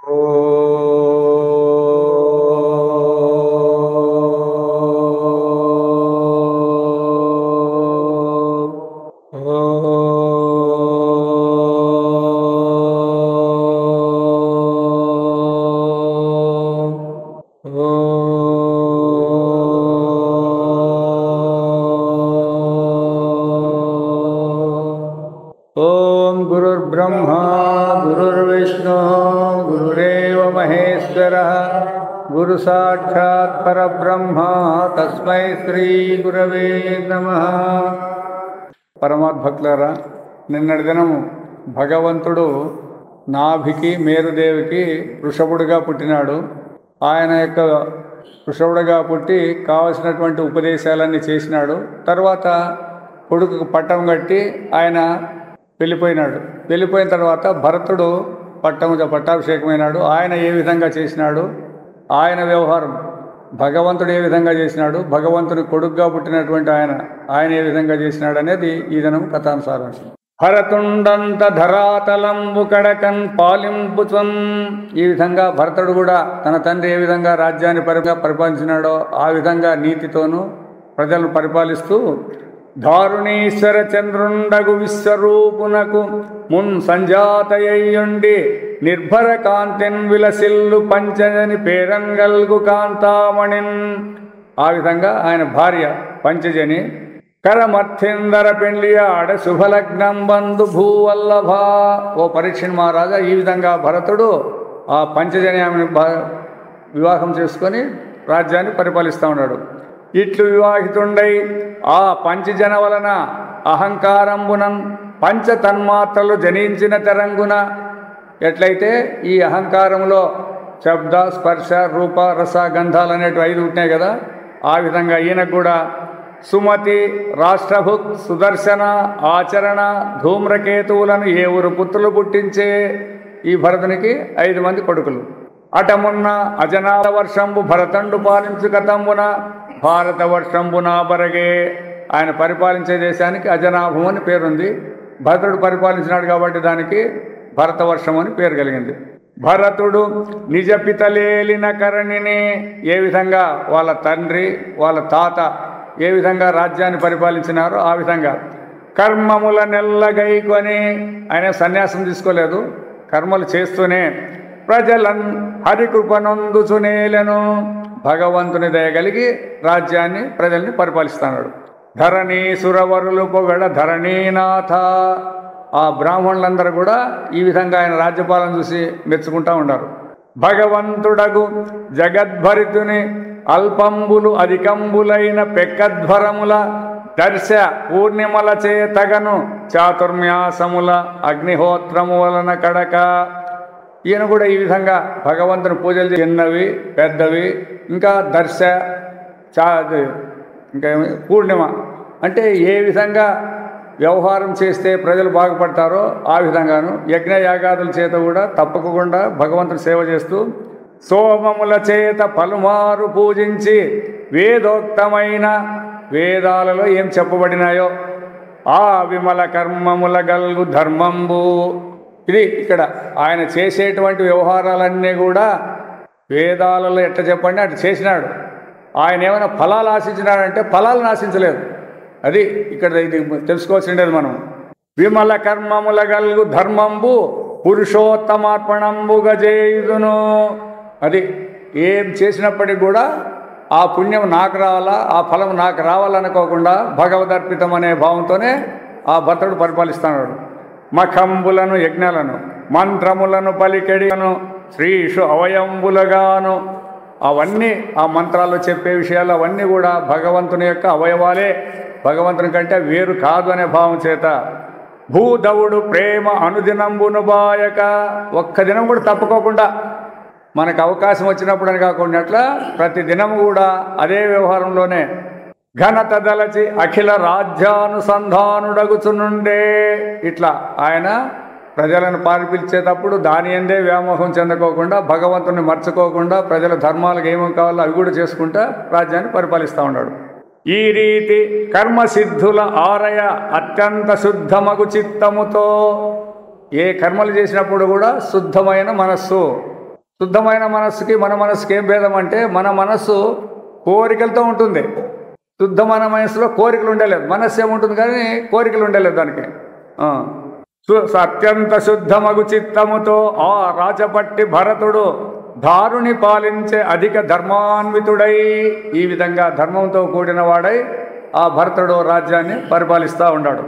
ओम गुरुर्ब्रह्मा गुरुर्विष्णु गुरुरेव महेश्वरः गुरु साक्षात् परब्रह्म तस्मै श्री गुरवे नमः। పరమాత్మభక్తులారా, నిన్నటి దినము భగవంతుడు నాభికి మేరుదేవికి వృషభుడుగా పుట్టినాడు. ఆయన యొక్క వృషభుడుగా పుట్టి కావలసినటువంటి ఉపదేశాలన్నీ చేసినాడు. తర్వాత కొడుకు పట్టం కట్టి ఆయన వెళ్ళిపోయినాడు. వెళ్ళిపోయిన తర్వాత భరతుడు పట్టాభిషేకమైనాడు. ఆయన ఏ విధంగా చేసినాడు, ఆయన వ్యవహారం భగవంతుడు ఏ విధంగా చేసినాడు, భగవంతుని కొడుకుగా పుట్టినటువంటి ఆయన ఏ విధంగా చేసినాడు అనేది ఈ దినం కథానుసారం. భరతుండంత ధరాతలంబు కడకన్ పాలింపుచన్. ఈ విధంగా భరతుడు కూడా తన తండ్రి ఏ విధంగా రాజ్యాన్ని పరిపాలించినాడో ఆ విధంగా నీతితోనూ ప్రజలను పరిపాలిస్తూ దారుణీశ్వర చంద్రుండగు విశ్వరూపునకు మున్ సంజాతయ్యుండి నిర్భర కాంతిన్ విలసిల్లు పంచజని పేరంగల్గు కాంతామణిన్. ఆ విధంగా ఆయన భార్య పంచజని కరమర్థిందర పెండ్లియాడ శుభలగ్నం బంధు భూవల్లభ. ఓ పరీక్షణ్ మహారాజా, ఈ విధంగా భరతుడు ఆ పంచజని ఆమెను వివాహం చేసుకొని రాజ్యాన్ని పరిపాలిస్తూ ఉన్నాడు. ఇట్లు వివాహితుండై ఆ పంచజన వలన అహంకారంబునన్ పంచ తన్మాత్రలు జనించిన తెరంగున. ఎట్లయితే ఈ అహంకారంలో శబ్ద స్పర్శ రూప రస గంధాలు అనేటివి 5 ఉంటున్నాయి కదా, ఆ విధంగా ఈయనకు కూడా సుమతి రాష్ట్రభుక్ సుదర్శన ఆచరణ ధూమ్రకేతువులను 7 పుత్రులు పుట్టించే ఈ భరతునికి 5 మంది కొడుకులు. అటమున్న అజనాల వర్షంబు భరతండు పాలించు కతంబున భారత వర్షంబునా బరగే. ఆయన పరిపాలించే దేశానికి అజనాభం అని పేరుంది. భరతుడు పరిపాలించినాడు కాబట్టి దానికి భరతవర్షం అని పేరు కలిగింది. భరతుడు నిజ పితలేలిన కరణిని. ఏ విధంగా వాళ్ళ తండ్రి వాళ్ళ తాత ఏ విధంగా రాజ్యాన్ని పరిపాలించినారో ఆ విధంగా కర్మముల నెల్లగైకొని ఆయన సన్యాసం తీసుకోలేదు, కర్మలు చేస్తూనే ప్రజలన్ హరికృపనందుచునేలను. భగవంతుని దయగలిగి రాజ్యాన్ని ప్రజల్ని పరిపాలిస్తున్నాడు. ధరణీ సురవరులు పొగడ ధరణీనాథ. ఆ బ్రాహ్మణులందరూ కూడా ఈ విధంగా ఆయన రాజ్యపాలన చూసి మెచ్చుకుంటూ ఉన్నారు. భగవంతుడగు జగద్భరితుని అల్పంబులు అధికంబులైన పెక్కధ్వరముల దర్శ పూర్ణిమల చేతగను చాతుర్మ్యాసముల అగ్నిహోత్రము వలన కడక. ఈయన కూడా ఈ విధంగా భగవంతుని పూజలు చిన్నవి పెద్దవి, ఇంకా దర్శ ఇంకా పూర్ణిమ అంటే ఏ విధంగా వ్యవహారం చేస్తే ప్రజలు బాగుపడతారో ఆ విధంగాను యజ్ఞయాగాదుల చేత కూడా తప్పకుండా భగవంతుని సేవ చేస్తూ సోమముల చేత పలుమారు పూజించి వేదోక్తమైన వేదాలలో ఏం చెప్పబడినాయో ఆ విమల కర్మముల గల్గు ధర్మంబు. ఇది ఇక్కడ ఆయన చేసేటువంటి వ్యవహారాలన్నీ కూడా వేదాలలో ఎట్లా చెప్పండి అట్లా చేసినాడు. ఆయన ఏమైనా ఫలాలు ఆశించినాడంటే ఫలాలు ఆశించలేదు. అది ఇక్కడ ఇది తెలుసుకోవాల్సిండేది మనం. విమల కర్మముల గల్గు ధర్మంబు పురుషోత్తమార్పణంబుగా చేయుదును. అది ఏం చేసినప్పటికీ కూడా ఆ పుణ్యం నాకు రావాలా, ఆ ఫలం నాకు రావాలనుకోకుండా భగవదర్పితం అనే భావంతోనే ఆ భర్తడు పరిపాలిస్తున్నాడు. మఖంబులను యజ్ఞాలను మంత్రములను పలికెడిను శ్రీషు అవయంబులుగాను. అవన్నీ ఆ మంత్రాల్లో చెప్పే విషయాలు అవన్నీ కూడా భగవంతుని యొక్క అవయవాలే, భగవంతుని కంటే వేరు కాదు అనే భావం చేత భూదవుడు ప్రేమ అనుదినంబును బాయక. ఒక్క దినం కూడా తప్పుకోకుండా మనకు అవకాశం వచ్చినప్పుడు అని కాకుండా అట్లా ప్రతి దినం కూడా అదే వ్యవహారంలోనే ఘనత దలచి అఖిల రాజ్యానుసంధానుడగుచునుండే. ఇట్లా ఆయన ప్రజలను పాలిపించేటప్పుడు దాని ఎందే వ్యామోహం చెందుకోకుండా భగవంతుని మర్చుకోకుండా ప్రజల ధర్మాలకు ఏమేమి కావాలో అవి కూడా చేసుకుంటా రాజ్యాన్ని పరిపాలిస్తూ ఉన్నాడు. ఈ రీతి కర్మసిద్ధుల ఆరయ అత్యంత శుద్ధమగు చిత్తముతో ఏ కర్మలు చేసినప్పుడు కూడా శుద్ధమైన మనస్సు శుద్ధమైన మనస్సుకి మన మనస్సుకి ఏం భేదం అంటే మన మనస్సు కోరికలతో ఉంటుంది. శుద్ధమైన మనస్సులో కోరికలు ఉండలేదు. మనస్సు ఏముంటుంది కానీ కోరికలు ఉండలేదు దానికి. అత్యంత శుద్ధమగు చిత్తముతో ఆ రాజపట్టి భరతుడు దారుని పాలించే అధిక ధర్మాన్వితుడై, ఈ విధంగా ధర్మంతో కూడిన వాడై ఆ భరతుడు రాజ్యాన్ని పరిపాలిస్తూ ఉన్నాడు.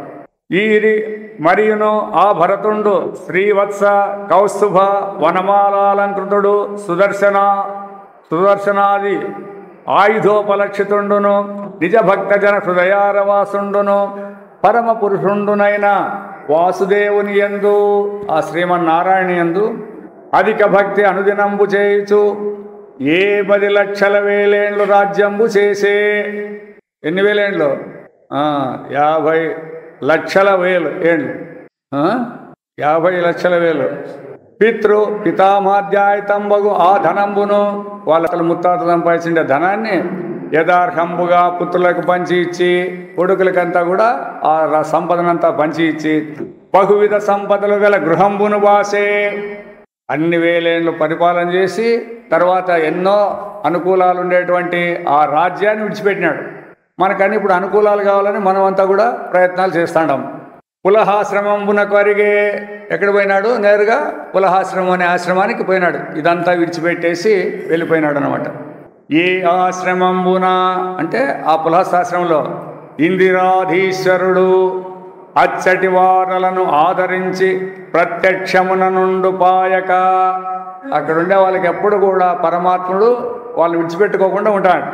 మరియును ఆ భరతుండు శ్రీవత్స కౌస్తుభ వనమాలాలంకృతుడు సుదర్శనాది ఆయుధోపలక్షితుండును నిజ భక్తజన హృదయారవాసుండును పరమ పురుషుండునైన వాసుదేవుని యందు, ఆ శ్రీమన్నారాయణ యందు అధిక భక్తి అనుదినంబు చేయుచు 10 లక్షల వేలేండ్లు రాజ్యంబు చేసే. ఎన్ని వేలేండ్లు? 50 లక్షల వేలు ఏండ్లు. 50 లక్షల వేలు. పితామాధ్యాయుతంబగు ఆ ధనంబును, వాళ్ళ ముత్తాత సంపాదించే ధనాన్ని యథార్హంబుగా పుత్రులకు పంచి ఇచ్చి, కొడుకులకంతా కూడా ఆ సంపదనంతా పంచి ఇచ్చి, బహువిధ సంపదలు గల గృహంబును బాసే. అన్ని వేలేండ్లు పరిపాలన చేసి తర్వాత ఎన్నో అనుకూలాలు ఉండేటువంటి ఆ రాజ్యాన్ని విడిచిపెట్టినాడు. మనకన్నీ ఇప్పుడు అనుకూలాలు కావాలని మనమంతా కూడా ప్రయత్నాలు చేస్తాం. పులహాశ్రమంబునకు అరిగే. ఎక్కడ పోయినాడు? నేరుగా పులహాశ్రమం అనే ఆశ్రమానికి పోయినాడు. ఇదంతా విడిచిపెట్టేసి వెళ్ళిపోయినాడు అనమాట. ఏ ఆశ్రమంబున అంటే ఆ పులహాశ్రమంలో ఇందిరాధీశ్వరుడు అచ్చటి వారలను ఆదరించి ప్రత్యక్షమున నుండు పాయక. అక్కడ ఉండే వాళ్ళకి ఎప్పుడు కూడా పరమాత్ముడు వాళ్ళు విడిచిపెట్టుకోకుండా ఉంటాడు.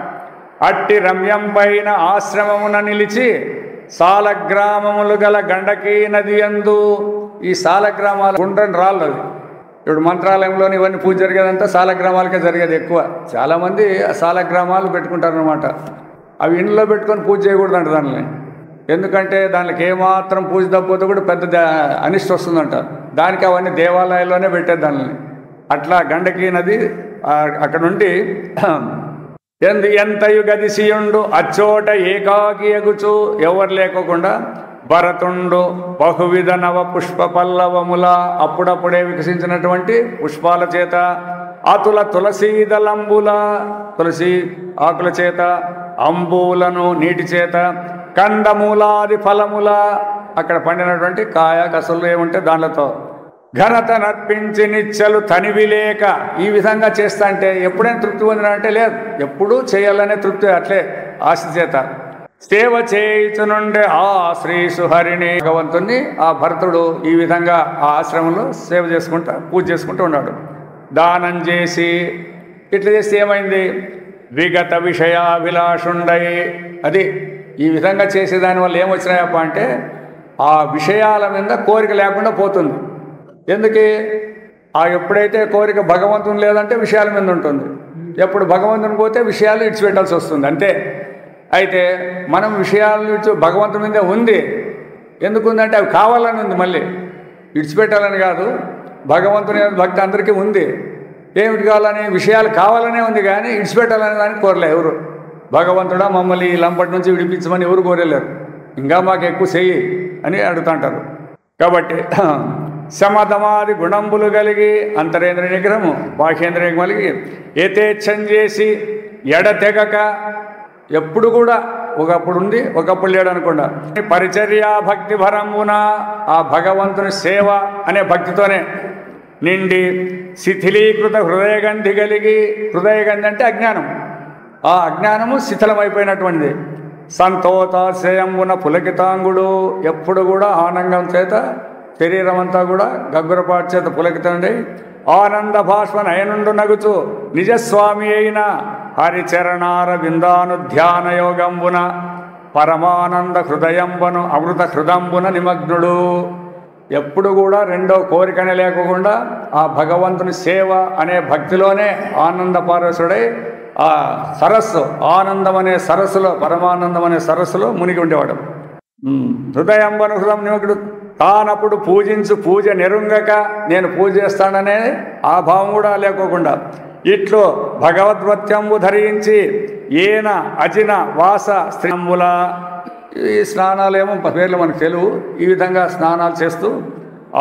అట్టి రమ్యం పైన ఆశ్రమమున నిలిచి సాలగ్రామములు గల గండకీ నది యందు, ఈ సాలగ్రామాలు గుండ్రని రాళ్ళు అవి. ఇప్పుడు మంత్రాలయంలోని ఇవన్నీ పూజ జరిగేదంతా సాలగ్రామాలకే జరిగేది ఎక్కువ. చాలామంది ఆ సాలగ్రామాలు పెట్టుకుంటారు అనమాట. అవి ఇంట్లో పెట్టుకొని పూజ చేయకూడదంట దానిని. ఎందుకంటే దానికి ఏమాత్రం పూజ తప్పితే కూడా పెద్ద అనిష్ట వస్తుందంట. దానికి అవన్నీ దేవాలయాల్లోనే పెట్టేది దానిని. అట్లా గండకీ నది అక్కడ నుండి ఎంతయు గదిసియుండు అచ్చోట ఏకాకి ఎగుచు, ఎవరు లేకోకుండా భరతుండు బహువిధ నవ పుష్ప పల్లవముల, అప్పుడప్పుడే వికసించినటువంటి పుష్పాల చేత, అతుల తులసీదలంబుల, తులసి ఆకుల చేత, అంబులను నీటి చేత, కందమూలాది ఫలముల, అక్కడ పండినటువంటి కాయ కసలు ఏముంటే దాంట్లతో ఘనత నర్పించి నిచ్చలు తనివిలేక. ఈ విధంగా చేస్తా అంటే ఎప్పుడైనా తృప్తి పొందినా అంటే లేదు, ఎప్పుడూ చేయాలనే తృప్తి. అట్లే ఆశ చేత సేవ చేయుచునుండే ఆ శ్రీ సుహరిని భగవంతుణ్ణి ఆ భరతుడు ఈ విధంగా ఆ ఆశ్రమంలో సేవ చేసుకుంటా పూజ చేసుకుంటూ ఉన్నాడు. దానం చేసి ఇట్లా చేస్తే ఏమైంది? విగత విషయాభిలాషుండై. అది ఈ విధంగా చేసే దానివల్ల ఏమొచ్చినాయప్ప అంటే ఆ విషయాల మీద కోరిక లేకుండా పోతుంది. ఎందుకు? ఆ ఎప్పుడైతే కోరిక భగవంతుని లేదంటే విషయాల మీద ఉంటుంది. ఎప్పుడు భగవంతుని పోతే విషయాలు ఇడిచిపెట్టాల్సి వస్తుంది అంతే. అయితే మనం విషయాలు భగవంతుని మీదే ఉంది. ఎందుకుందంటే అవి కావాలని ఉంది, మళ్ళీ విడిచిపెట్టాలని కాదు. భగవంతుని భక్తి అందరికీ ఉంది. ఏమిటి కావాలని? విషయాలు కావాలనే ఉంది, కానీ విడిచిపెట్టాలనే దానికి కోరలే ఎవరు. భగవంతుడా మమ్మల్ని ఈ లంపటి నుంచి విడిపించమని ఎవరు కోరలేరు. ఇంకా మాకు ఎక్కువ చెయ్యి అని అడుగుతుంటారు. కాబట్టి సమధమాది గుణంబులు కలిగి అంతరేంద్రియ నిగ్రహము బాహ్యేంద్రియ కలిగి యథేచ్ఛం చేసి ఎడతెగక, ఎప్పుడు కూడా ఒకప్పుడు ఉంది ఒకప్పుడు లేడు అనుకుండా పరిచర్య భక్తి భరంబున, ఆ భగవంతుని సేవ అనే భక్తితోనే నిండి శిథిలీకృత హృదయగంధి కలిగి, హృదయగంధి అంటే అజ్ఞానం, ఆ అజ్ఞానము శిథిలమైపోయినటువంటిది. సంతోతాశయంబున పులకితాంగుడు, ఎప్పుడు కూడా ఆనందం చేత శరీరం అంతా కూడా గగ్గురపాటు చేత పులకితండి ఆనంద భాష్మ నయనుండు నగుచు నిజస్వామి అయిన హరిచరణార విందానుధ్యాన యోగంబున పరమానంద హృదయంబను అమృత హృదంబున నిమగ్నుడు. ఎప్పుడు కూడా రెండో కోరికనే లేకుండా ఆ భగవంతుని సేవ అనే భక్తిలోనే ఆనంద పారవశుడై ఆ సరస్సు, ఆనందం అనే సరస్సులో, పరమానందం అనే సరస్సులో మునిగి ఉండేవాడు. హృదయంబను హృదయం నిమగ్నుడు. తానప్పుడు పూజించు పూజ నెరుంగక, నేను పూజ చేస్తాననే ఆ భావం కూడా లేకోకుండా ఇట్లు భగవద్వత్యంబు ధరించి ఏన అజిన వాస స్త్రీంబుల, ఈ స్నానాలేమో పేర్లు మనకు తెలుగు. ఈ విధంగా స్నానాలు చేస్తూ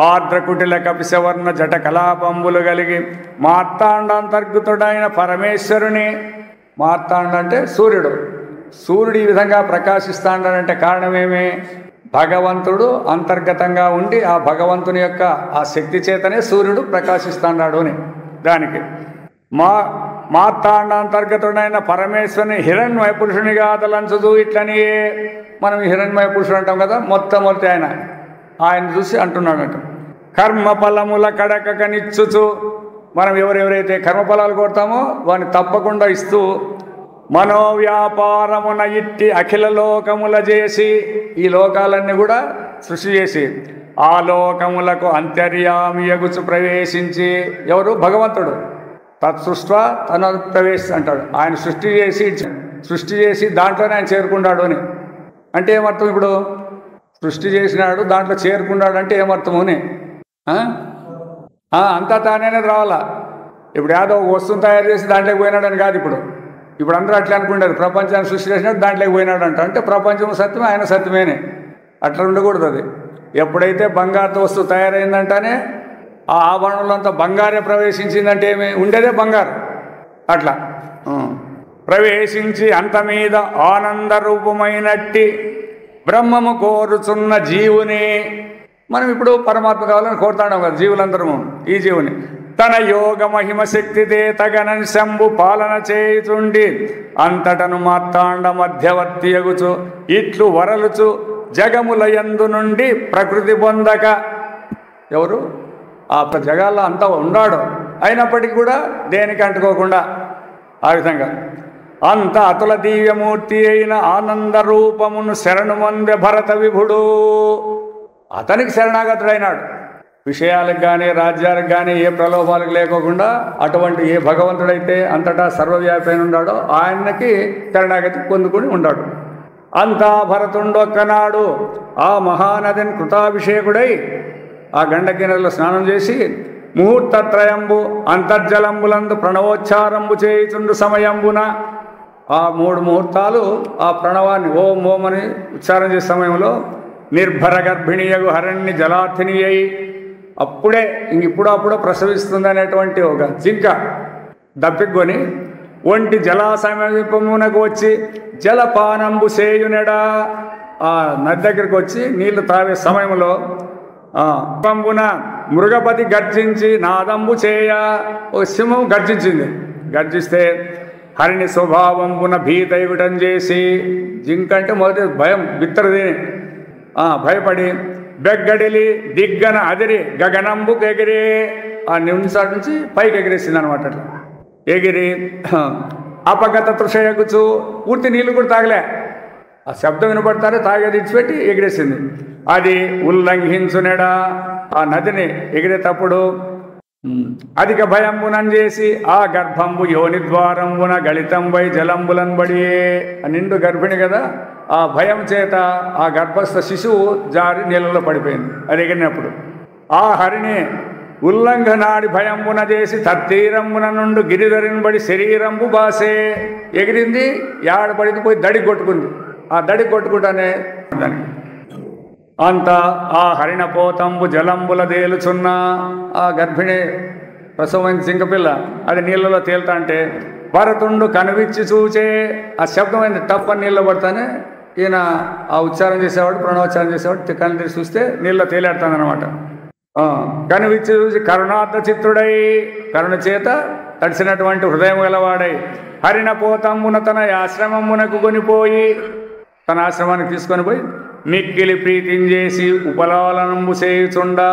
ఆర్ద్రకుటిల కపిశవర్ణ జట కలాపంబులు కలిగి మార్తాండాంతర్గతుడైన పరమేశ్వరుని, మార్తాండ అంటే సూర్యుడు, సూర్యుడు ఈ విధంగా ప్రకాశిస్తాడంటే కారణమేమి? భగవంతుడు అంతర్గతంగా ఉండి ఆ భగవంతుని యొక్క ఆ శక్తి చేతనే సూర్యుడు ప్రకాశిస్తాడు అని. దానికి మార్తాండాంతర్గతుడైన పరమేశ్వరుని హిరణ్మయ పురుషునిగా తలంచుదు. ఇట్లని మనం హిరణ్మయ పురుషుడు అంటాం కదా, మొట్టమొదటి ఆయన చూసి అంటున్నాడంట. కర్మఫలముల కడకనిచ్చుచు, మనం ఎవరెవరైతే కర్మఫలాలు కోరుతామో వాడిని తప్పకుండా ఇస్తూ, మనోవ్యాపారమున ఇట్టి అఖిల లోకముల చేసి, ఈ లోకాలన్నీ కూడా సృష్టి చేసి ఆ లోకములకు అంతర్యామియగుచు ప్రవేశించి, ఎవరు? భగవంతుడు. తత్సృష్ట తన ప్రవేశ అంటాడు. ఆయన సృష్టి చేసి దాంట్లోనే ఆయన చేరుకున్నాడు అని. అంటే ఏమర్థం? ఇప్పుడు సృష్టి చేసినాడు, దాంట్లో చేరుకున్నాడు అంటే ఏమర్థము అని? అంతా తానే రావాలా. ఇప్పుడు ఏదో ఒక వస్తువుని తయారు చేసి దాంట్లోకి పోయినాడు అని కాదు. ఇప్పుడు అందరూ అట్లా అనుకుంటారు, ప్రపంచాన్ని సృష్టి చేసినట్టు దాంట్లోకి పోయినాడు అంటే ప్రపంచం సత్యమే, ఆయన సత్యమేనే. అట్లా ఉండకూడదు. అది ఎప్పుడైతే బంగారుతో వస్తువు తయారైందంటేనే ఆ ఆభరణంలో బంగారే ప్రవేశించిందంటే ఏమి? ఉండేదే బంగారు. అట్లా ప్రవేశించి అంత మీద ఆనంద రూపమైనట్టి బ్రహ్మము కోరుచున్న జీవుని, మనం ఇప్పుడు పరమాత్మ కావాలని కోరుతాం కదా జీవులందరము. ఈ జీవుని తన యోగ మహిమ శక్తితే తగనని శంభు పాలన చేయుచుండి అంతటను మార్తాండ మధ్యవర్తి యగుచు ఇట్లు వరలుచు జగముల యందు నుండి ప్రకృతి పొందక, ఎవరు? ఆ జగాల్లో అంతా ఉన్నాడు, అయినప్పటికీ కూడా దేనికి అంటుకోకుండా ఆ విధంగా అంత అతుల దివ్యమూర్తి అయిన ఆనంద రూపమును శరణుమందె భరత విభుడు. అతనికి శరణాగతుడైనాడు. విషయాలకు కానీ రాజ్యాలకు కానీ ఏ ప్రలోభాలకు లేకోకుండా అటువంటి ఏ భగవంతుడైతే అంతటా సర్వవ్యాపి ఉన్నాడో ఆయనకి శరణాగతి పొందుకుని ఉన్నాడు. అంతా భరతుండొక్కనాడు ఆ మహానదిని కృతాభిషేకుడై ఆ గండకినలో స్నానం చేసి ముహూర్తత్రయంబు అంతర్జలంబులందు ప్రణవోచ్చారంబు చేయుచుండు సమయంబున, ఆ 3 ముహూర్తాలు ఆ ప్రణవాన్ని ఓం ఓం అని ఉచ్చారం చేసే సమయంలో నిర్భర గర్భిణీయగు హరణ్య జలార్థిని అయి అప్పుడే అప్పుడో ప్రసవిస్తుంది అనేటువంటి ఒక జింక దప్పికొని ఒంటి జలాసమీపమునకు వచ్చి జలపానంబు సేయునెడా, ఆ నది దగ్గరికి వచ్చి నీళ్లు తాగే సమయంలో పంబున మృగపతి గర్జించి నాదంబు చేయ, ఒక సింహం గర్జించింది. గర్జిస్తే హరిని స్వభావంబున భీతయుటం చేసి, జింక అంటే మొదటి భయం బిత్తరది, భయపడి బెగ్గడిలి దిగ్గన అదిరి గగనంబుకు ఎగిరి ఆ నిమిషాల నుంచి పైకి ఎగిరేసింది అనమాట. అట్లా ఎగిరి అపగత తృషయగుచు పూర్తి నీళ్ళు కూడా తాగలే, ఆ శబ్దం వినపడతారే తాగేది ఇచ్చిపెట్టి ఎగిరేసింది. అది ఉల్లంఘించునెడా, ఆ నదిని ఎగిరేటప్పుడు అధిక భయంబునం చేసి ఆ గర్భంబు యోని ద్వారంబున గళితంబై జలంబులన్బడి, నిండు గర్భిణి కదా, ఆ భయం చేత ఆ గర్భస్థ శిశువు జారి నీళ్ళలో పడిపోయింది అది ఎగిరినప్పుడు. ఆ హరిని ఉల్లంఘనాడి భయంబున చేసి తత్తీరంబున నుండి గిరిధరినబడి శరీరంబు బాసే, ఎగిరింది ఏడబడింది, పోయి దడి కొట్టుకుంది. ఆ దడి కొట్టుకుంటానే దానికి అంత ఆ హరిణపోతంబు జలంబుల తేలుచున్న ఆ గర్భిణి ప్రసవమైన జింకపిల్ల అది నీళ్ళలో తేలుతా అంటే భరతుండు కనువిచ్చి చూచే, ఆ శబ్దమైన టప్పని నీళ్ళు పడతానే ఈయన ఆ ఉచ్చారం చేసేవాడు, ప్రణవోచ్చారం చేసేవాడు కళ్ళు తెరిచి చూస్తే నీళ్ళలో తేలాడుతానమాట. కనువిచ్చి చూసి కరుణార్థ చిత్తుడై, కరుణ చేత తడిసినటువంటి హృదయం గలవాడై హరిణపోతంబున తన ఆశ్రమమునకు కొనిపోయి, తన ఆశ్రమానికి తీసుకొని పోయి మిక్కిలి ప్రీతించేసి ఉపలాలనంబు చేయుచుండా,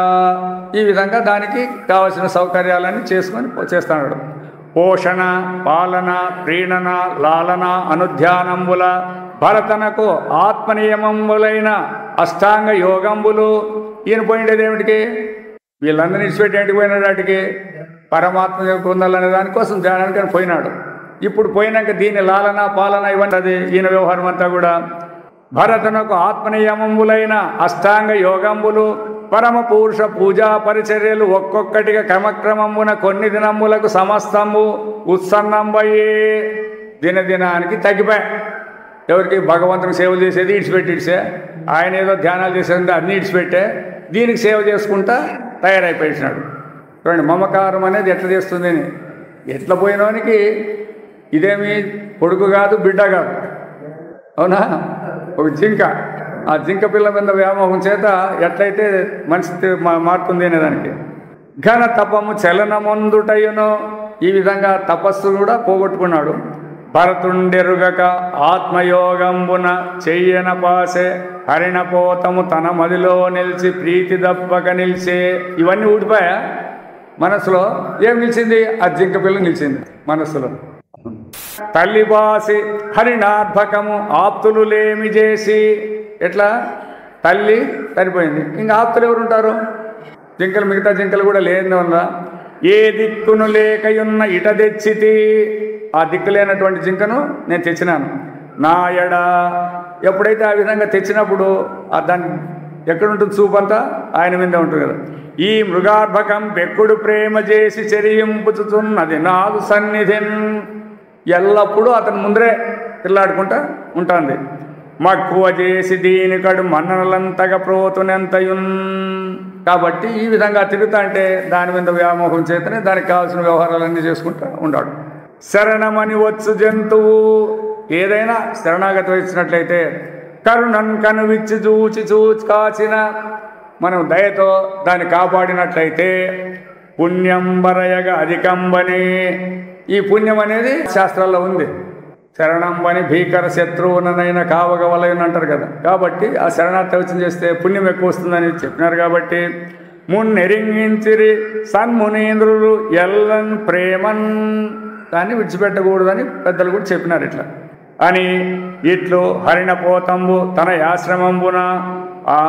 ఈ విధంగా దానికి కావలసిన సౌకర్యాలన్నీ చేసుకొని చేస్తున్నాడు. పోషణ, పాలన, ప్రీణన, లాలన, అనుధ్యానంబుల భరతనకు ఆత్మనియమంబులైన అష్టాంగ యోగంబులు. ఈయన పోయిండేది ఏమిటికి? వీళ్ళందరినీ ఇచ్చిపెట్టి ఏంటికి పోయినాడు? వాటికి పరమాత్మ పొందాలనే దానికోసం ధ్యానానికి పోయినాడు. ఇప్పుడు పోయినాక దీని లాలన పాలన ఇవన్నీ అది ఈయన వ్యవహారం అంతా కూడా. భరతనకు ఆత్మనియమంబులైన అష్టాంగ యోగంబులు పరమ పురుష పూజా పరిచర్యలు ఒక్కొక్కటిగా క్రమక్రమమున కొన్ని దినములకు సమస్తంబు ఉత్సన్నంబయ్యే, దినదినానికి తగ్గిపోయి. ఎవరికి? భగవంతునికి సేవలు చేసేది ఇడిచిపెట్టి ఇడిచే, ఆయన ఏదో ధ్యానాలు చేసేది అన్నీ ఇడిచిపెట్టే దీనికి సేవ చేసుకుంటా తయారైపోయినాడు. చూడండి మమకారం అనేది ఎట్లా చేస్తుంది అని. ఎట్లా పోయినవానికి ఇదేమి కొడుకు కాదు బిడ్డ కాదు, అవునా? ఒక జింక, ఆ జింక పిల్ల మీద వ్యామోహం చేత ఎట్లయితే మనిషి మారుతుంది అనేదానికి. ఘన తపము చలనమందుటయును, ఈ విధంగా తపస్సు కూడా పోగొట్టుకున్నాడు. భరతుండెరుగక ఆత్మయోగంబున చెయ్యన పాసే హరిణపోతము తన మదిలో నిలిచి ప్రీతి దప్పక నిలిచే. ఇవన్నీ ఊడిపోయా మనసులో. ఏం నిలిచింది? ఆ జింక పిల్ల నిలిచింది మనస్సులో. తల్లిబాసి హరిణార్భకము ఆప్తులు లేమి చేసి. ఎట్లా? తల్లి చనిపోయింది, ఇంకా ఆప్తులు ఎవరుంటారు? జింకలు, మిగతా జింకలు కూడా లేని వల్ల ఏ దిక్కును లేకయున్న ఇట తెచ్చితి. ఆ దిక్కు లేనటువంటి జింకను నేను తెచ్చినాను నా ఎడ. ఎప్పుడైతే ఆ విధంగా తెచ్చినప్పుడు దాన్ని ఎక్కడుంటుంది? చూపంతా ఆయన మీద ఉంటుంది కదా. ఈ మృగార్భకం పెక్కుడు ప్రేమ చేసి చెరియింపుచుతున్నది నాదు సన్నిధిన్. ఎల్లప్పుడూ అతని ముందరే పిల్లాడుకుంటా ఉంటుంది. మక్కువ చేసి దీనికడు మన్ననలంతగా ప్రోతునెంతయున్. కాబట్టి ఈ విధంగా తిరుగుతా అంటే దాని మీద వ్యామోహం చేతనే దానికి కావాల్సిన వ్యవహారాలన్నీ చేసుకుంటూ ఉన్నాడు. శరణమని వచ్చు జంతువు ఏదైనా శరణాగతి వచ్చినట్లయితే కరుణన్ కనువిచ్చి చూచి కాచిన మనం దయతో దాన్ని కాపాడినట్లయితే పుణ్యం బరయగా అధికంబని. ఈ పుణ్యం అనేది శాస్త్రాల్లో ఉంది. శరణంబని భీకర శత్రువునైనా కావగవలయని అంటారు కదా. కాబట్టి ఆ శరణార్థవచనం చేస్తే పుణ్యం ఎక్కువ వస్తుందని చెప్పినారు. కాబట్టి మున్నెరింగించిరి సన్మునీంద్రులు ఎల్లన్ ప్రేమన్, దాన్ని విడిచిపెట్టకూడదని పెద్దలు కూడా చెప్పినారు. ఇట్లా అని ఇట్లు హరిణపోతంబు తన ఆశ్రమంబున ఆ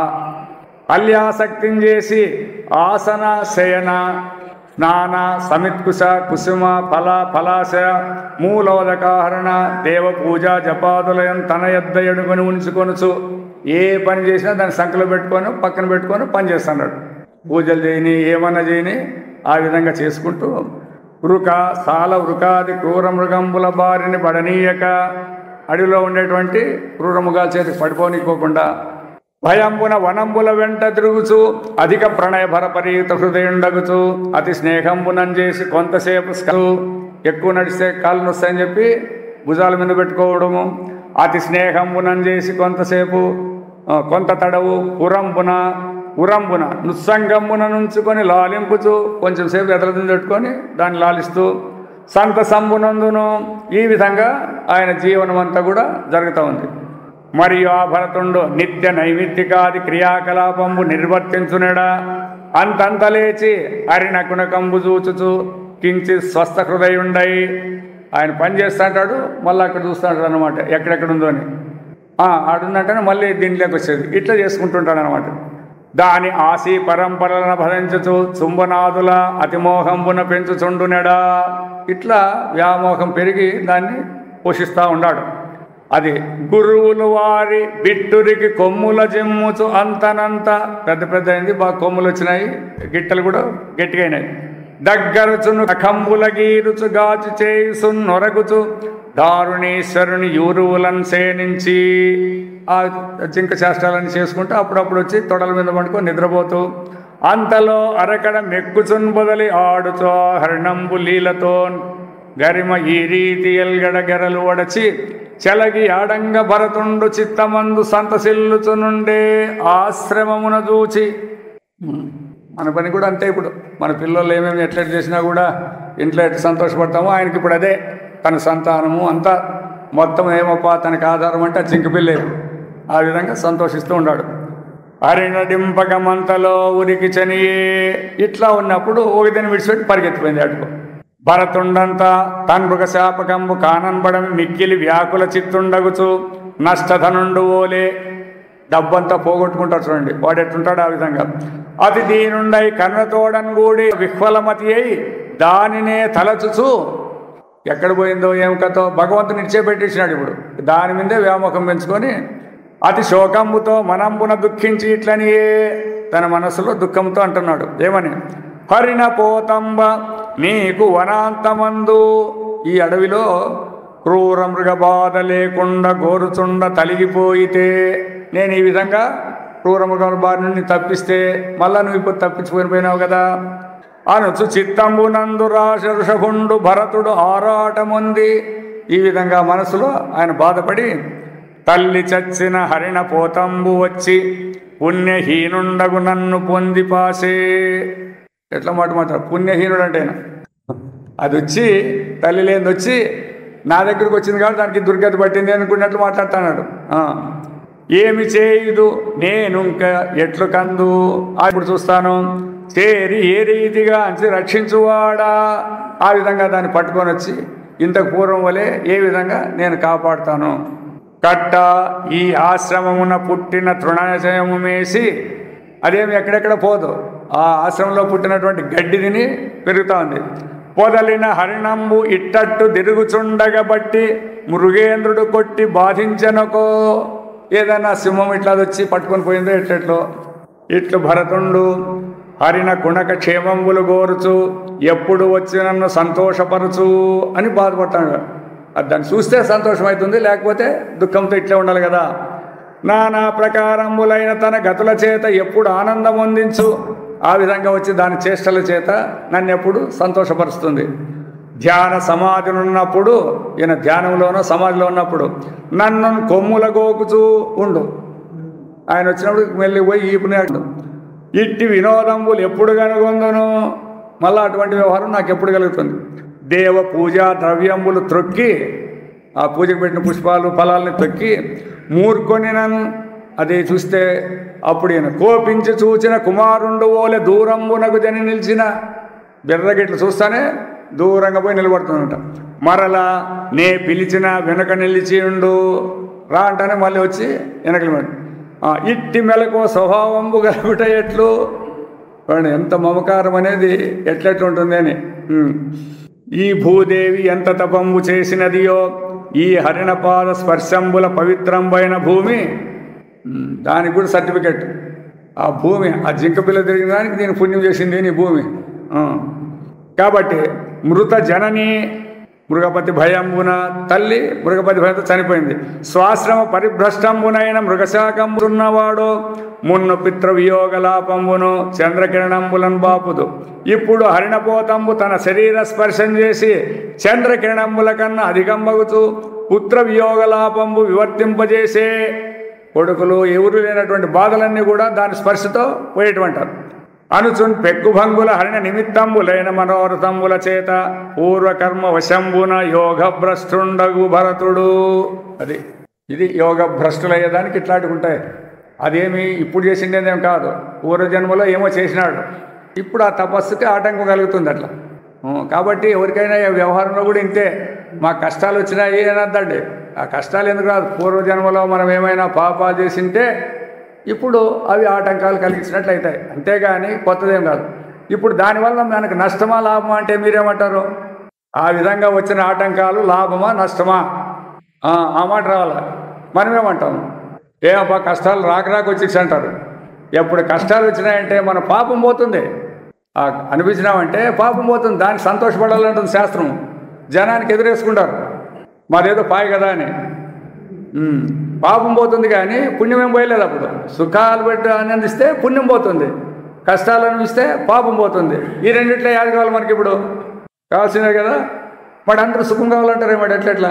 అల్యాసక్తిని చేసి ఆసన శయన స్నాన సమిత్కుశ కుసుమ ఫల ఫలాశ మూలోదకాహరణ దేవ పూజ జపాదులయం తన యొద్ద ఎడుకొని ఉంచుకొనుచు. ఏ పని చేసినా దాన్ని సంకలో పెట్టుకొని పక్కన పెట్టుకొని పని చేస్తున్నాడు. పూజలు చేయని ఏమన్నా చేయని ఆ విధంగా చేసుకుంటూ వృక సాల వృకాది క్రూర మృగంబుల బారిని పడనీయక, అడవిలో ఉండేటువంటి క్రూరముగా చేతికి పడిపోనికోకుండా భయంబున వనంబుల వెంట తిరుగుచు అధిక ప్రణయ భరపరీత హృదయుండగుచు అతి స్నేహంబునం చేసి కొంతసేపు ఎక్కువ నడిస్తే కాళ్ళు నొస్తాయని చెప్పి భుజాల మీద పెట్టుకోవడము. అతి స్నేహంబునం చేసి కొంతసేపు కొంత తడవు ఉరంబున నుస్సంగంబున నుంచుకొని లాలింపుచు కొంచెం సేపు ఎదలదని పెట్టుకొని దాన్ని లాలిస్తూ సంతసంబునందును. ఈ విధంగా ఆయన జీవనం అంతా కూడా జరుగుతూ ఉంది. మరియు ఆ భరతుండు నిత్య నైమిత్తికాది క్రియాకలాపంబు నిర్వర్తించునడా అంతంత లేచి హరినకునకంబు చూచుచు కించి స్వస్థ హృదయుండై. ఆయన పని చేస్తుంటాడు, మళ్ళీ అక్కడ చూస్తాడు అనమాట ఎక్కడెక్కడుందో అని. ఆడుందంటేనే మళ్ళీ దీంట్లోకి వచ్చేది. ఇట్లా చేసుకుంటుంటాడు అనమాట. దాని ఆశీ పరంపరలను భరించుచు చుంబనాదుల అతిమోహంబున పెంచుచుండునడా. ఇట్లా వ్యామోహం పెరిగి దాన్ని పోషిస్తూ ఉన్నాడు. అది గురువులు వారి బిట్టురికి కొమ్ముల జిమ్ముచు అంతనంత పెద్ద పెద్ద అయింది, బాగా కొమ్ములు వచ్చినాయి, గిట్టలు కూడా గట్టిగా అయినాయి. దగ్గరచును కంబుల గీరుచు గాచి చేయుసు నొరగుచు దారుణీశ్వరుని యూరువులను సేనించి ఆ జింక చేష్టాలని చేసుకుంటూ అప్పుడప్పుడు వచ్చి తొడల మీద పడుకొని నిద్రపోతూ అంతలో అరకడ మెక్కుచున్ బొదలి ఆడుచో హరిణంబు లీలతో గరిమ ఈ రీతి ఎల్గడ గెరలు వడచి చెలగి ఆడంగ భరతుండు చిత్తమందు సంతసిల్లుచునుండే ఆశ్రమమున చూచి. మన పని కూడా అంతే. ఇప్పుడు మన పిల్లలు ఏమేమి ఎట్లా చేసినా కూడా ఇంట్లో ఎట్లా సంతోషపడతామో ఆయనకి ఇప్పుడు అదే తన సంతానము అంతా మొత్తం ఏమప్పా తనకు ఆధారం అంటే ఆ చింకపిల్లే. ఆ విధంగా సంతోషిస్తూ ఉన్నాడు. హరిణడింపకమంతలో ఉరికి చనియే. ఇట్లా ఉన్నప్పుడు ఒక దిన విడిచిపెట్టి పరిగెత్తిపోయింది అటుకు. భరతుండంతా తన్మృగ శాపకంబు కానన్బడం మిక్కిలి వ్యాకుల చిత్తుండగుచు నష్టధనుండు ఓలే. డబ్బంతా పోగొట్టుకుంటాడు చూడండి, వాడు ఎట్టుంటాడు ఆ విధంగా. అతి దీనుండై కన్నతోడన్ కూడి విహ్వలమతి అయి దానినే తలచుచు. ఎక్కడ పోయిందో ఏం కథో భగవంతుని నిశ్చయపెట్టేసినాడు. ఇప్పుడు దాని మీదే వ్యామోహం పెంచుకొని అతి శోకంబుతో మనంబున దుఃఖించి ఇట్లనియే తన మనస్సులో దుఃఖంతో అంటున్నాడు. ఏమని? హరిణ పోతంబ నీకు వనాంతమందు ఈ అడవిలో క్రూర మృగ బాధ లేకుండా గోరుచుండ తలిగిపోయితే నేను ఈ విధంగా క్రూరమృగముల బారి నుండి తప్పిస్తే మళ్ళా నువ్వు ఇప్పుడు తప్పించుకొని కదా అనుచు చిత్తంబునందు రాషఋషభుండు భరతుడు ఆరాటముంది. ఈ విధంగా మనసులో ఆయన బాధపడి తల్లి చచ్చిన హరిణ పోతంబు వచ్చి పుణ్యహీనుండగు నన్ను పొందిపాసే. ఎట్లా మాట పుణ్యహీనుడు అంటే అది వచ్చి తల్లి లేనిది వచ్చి నా దగ్గరికి వచ్చింది కాబట్టి దానికి దుర్గతి పట్టింది అనుకున్నట్లు మాట్లాడుతున్నాడు. ఏమి చేయుదు నేను ఇంకా ఎట్లు కందు ఇప్పుడు చూస్తాను చేరి ఏ రీతిగా అంచి రక్షించువాడా. ఆ విధంగా దాన్ని పట్టుకొని వచ్చి ఇంతకు పూర్వం వలె ఏ విధంగా నేను కాపాడుతాను. కట్ట ఈ ఆశ్రమమున పుట్టిన తృణజయము మేసి అదేమి ఎక్కడెక్కడ పోదు, ఆ ఆశ్రమంలో పుట్టినటువంటి గడ్డి తిని పెరుగుతూ ఉంది. పొదలిన హరిణంబు ఇట్టట్టు తిరుగుచుండగ బట్టి మృగేంద్రుడు కొట్టి బాధించనకో. ఏదైనా సింహం ఇట్లా వచ్చి పట్టుకొని పోయిందో ఎట్లెట్లో ఇట్లు భరతుండు హరిణ గుణక క్షేమంబులు గోరుచు ఎప్పుడు వచ్చి నన్ను సంతోషపరచు అని బాధపడతాడు. అది దాన్ని చూస్తే సంతోషమవుతుంది, లేకపోతే దుఃఖంతో ఇట్లే ఉండాలి కదా. నానా ప్రకారములైన తన గతుల చేత ఎప్పుడు ఆనందం అందించు. ఆ విధంగా వచ్చి దాని చేష్టల చేత నన్ను ఎప్పుడు సంతోషపరుస్తుంది. ధ్యాన సమాధినున్నప్పుడు ఈయన ధ్యానంలోనో సమాధిలో ఉన్నప్పుడు నన్ను కొమ్ముల గోకుచూ ఉండు. ఆయన వచ్చినప్పుడు మెల్లి పోయి ఈపునేడు. ఇట్టి వినోదంబులు ఎప్పుడు కనుగొందును. మళ్ళీ అటువంటి వ్యవహారం నాకు ఎప్పుడు కలుగుతుంది. దేవ పూజా ద్రవ్యంబులు త్రొక్కి ఆ పూజకు పెట్టిన పుష్పాలు ఫలాలని తొక్కి మూర్కొని నన్ను అది చూస్తే అప్పుడు ఈయన కోపించి చూచిన కుమారుండు ఓలే దూరంబునకు జని నిలిచిన బిర్రగిట్లు చూస్తానే దూరంగా పోయి నిలబడుతుందంట. మరలా నే పిలిచిన వెనుక నిలిచి ఉండు రా అంటానే మళ్ళీ వచ్చి వెనకలి ఇట్టి మెలకు స్వభావంబు గలుగుట ఎట్లు ఎంత మమకారం అనేది ఎట్లెట్లుంటుంది అని. ఈ భూదేవి ఎంత తపంబు చేసినదియో ఈ హరిణపాద స్పర్శంబుల పవిత్రంబైన భూమి, దానికి కూడా సర్టిఫికెట్. ఆ భూమి ఆ జింక పిల్ల తిరిగిన దానికి నేను పుణ్యం చేసింది నీ భూమి. కాబట్టి మృత జనని మృగపతి భయంబున తల్లి మృగపతి భయంతో చనిపోయింది. స్వాశ్రమ పరిభ్రష్టంబునైన మృగశాకంబున్నవాడు మున్ను పితృవియోగలాపంబును చంద్రకిరణంబులను బాపుదు. ఇప్పుడు హరిణపోతంబు తన శరీర స్పర్శం చేసి చంద్రకిరణంబుల కన్నా అధికంబగుతూ పుత్ర వియోగలాపంబు వివర్తింపజేసే. కొడుకులు ఎవరు లేనటువంటి బాధలన్నీ కూడా దాని స్పర్శతో పోయేటువంటారు. అనుచున్ పెక్కుభంగుల హరిణ నిమిత్తంబులైన మనోరథంబుల చేత పూర్వకర్మ వశంబున యోగభ్రష్టుండగు భరతుడు. అది ఇది యోగభ్రష్టులయ్యేదానికి ఇట్లాంటివి ఉంటాయి. అదేమి ఇప్పుడు చేసిండేదేం కాదు, పూర్వజన్మలో ఏమో చేసినాడు. ఇప్పుడు ఆ తపస్సుకి ఆటంకం కలుగుతుంది అట్లా. కాబట్టి ఎవరికైనా వ్యవహారంలో కూడా ఇంతే. మా కష్టాలు వచ్చినాయి అనద్దండి. ఆ కష్టాలు ఎందుకు రాదు, పూర్వజన్మలో మనం ఏమైనా పాపాలు చేసింటే ఇప్పుడు అవి ఆటంకాలు కలిగించినట్లయితాయి, అంతేగాని కొత్తదేం కాదు. ఇప్పుడు దానివల్ల మనకు నష్టమా లాభమా అంటే మీరేమంటారు? ఆ విధంగా వచ్చిన ఆటంకాలు లాభమా నష్టమా ఆ మాట రావాలా. మనమేమంటాం, ఏమబ్బా కష్టాలు రాక వచ్చేసి అంటారు. ఎప్పుడు కష్టాలు వచ్చినాయంటే మన పాపం పోతుంది. అనిపించినామంటే పాపం పోతుంది, దానికి సంతోషపడాలంటుంది శాస్త్రం. జనానికి ఎదురేసుకుంటారు మాదేదో పాయ కదా అని. పాపం పోతుంది కానీ పుణ్యం ఏం పోయలేదు. అప్పుడు సుఖాలు పెట్టి ఆనందిస్తే పుణ్యం పోతుంది, కష్టాలు అనిపిస్తే పాపం పోతుంది. ఈ రెండిట్లో యాది కావాలి మనకి? ఇప్పుడు కావాల్సినవి కదా. మరి అందరూ సుఖం కావాలంటారే మరి ఎట్లెట్లా?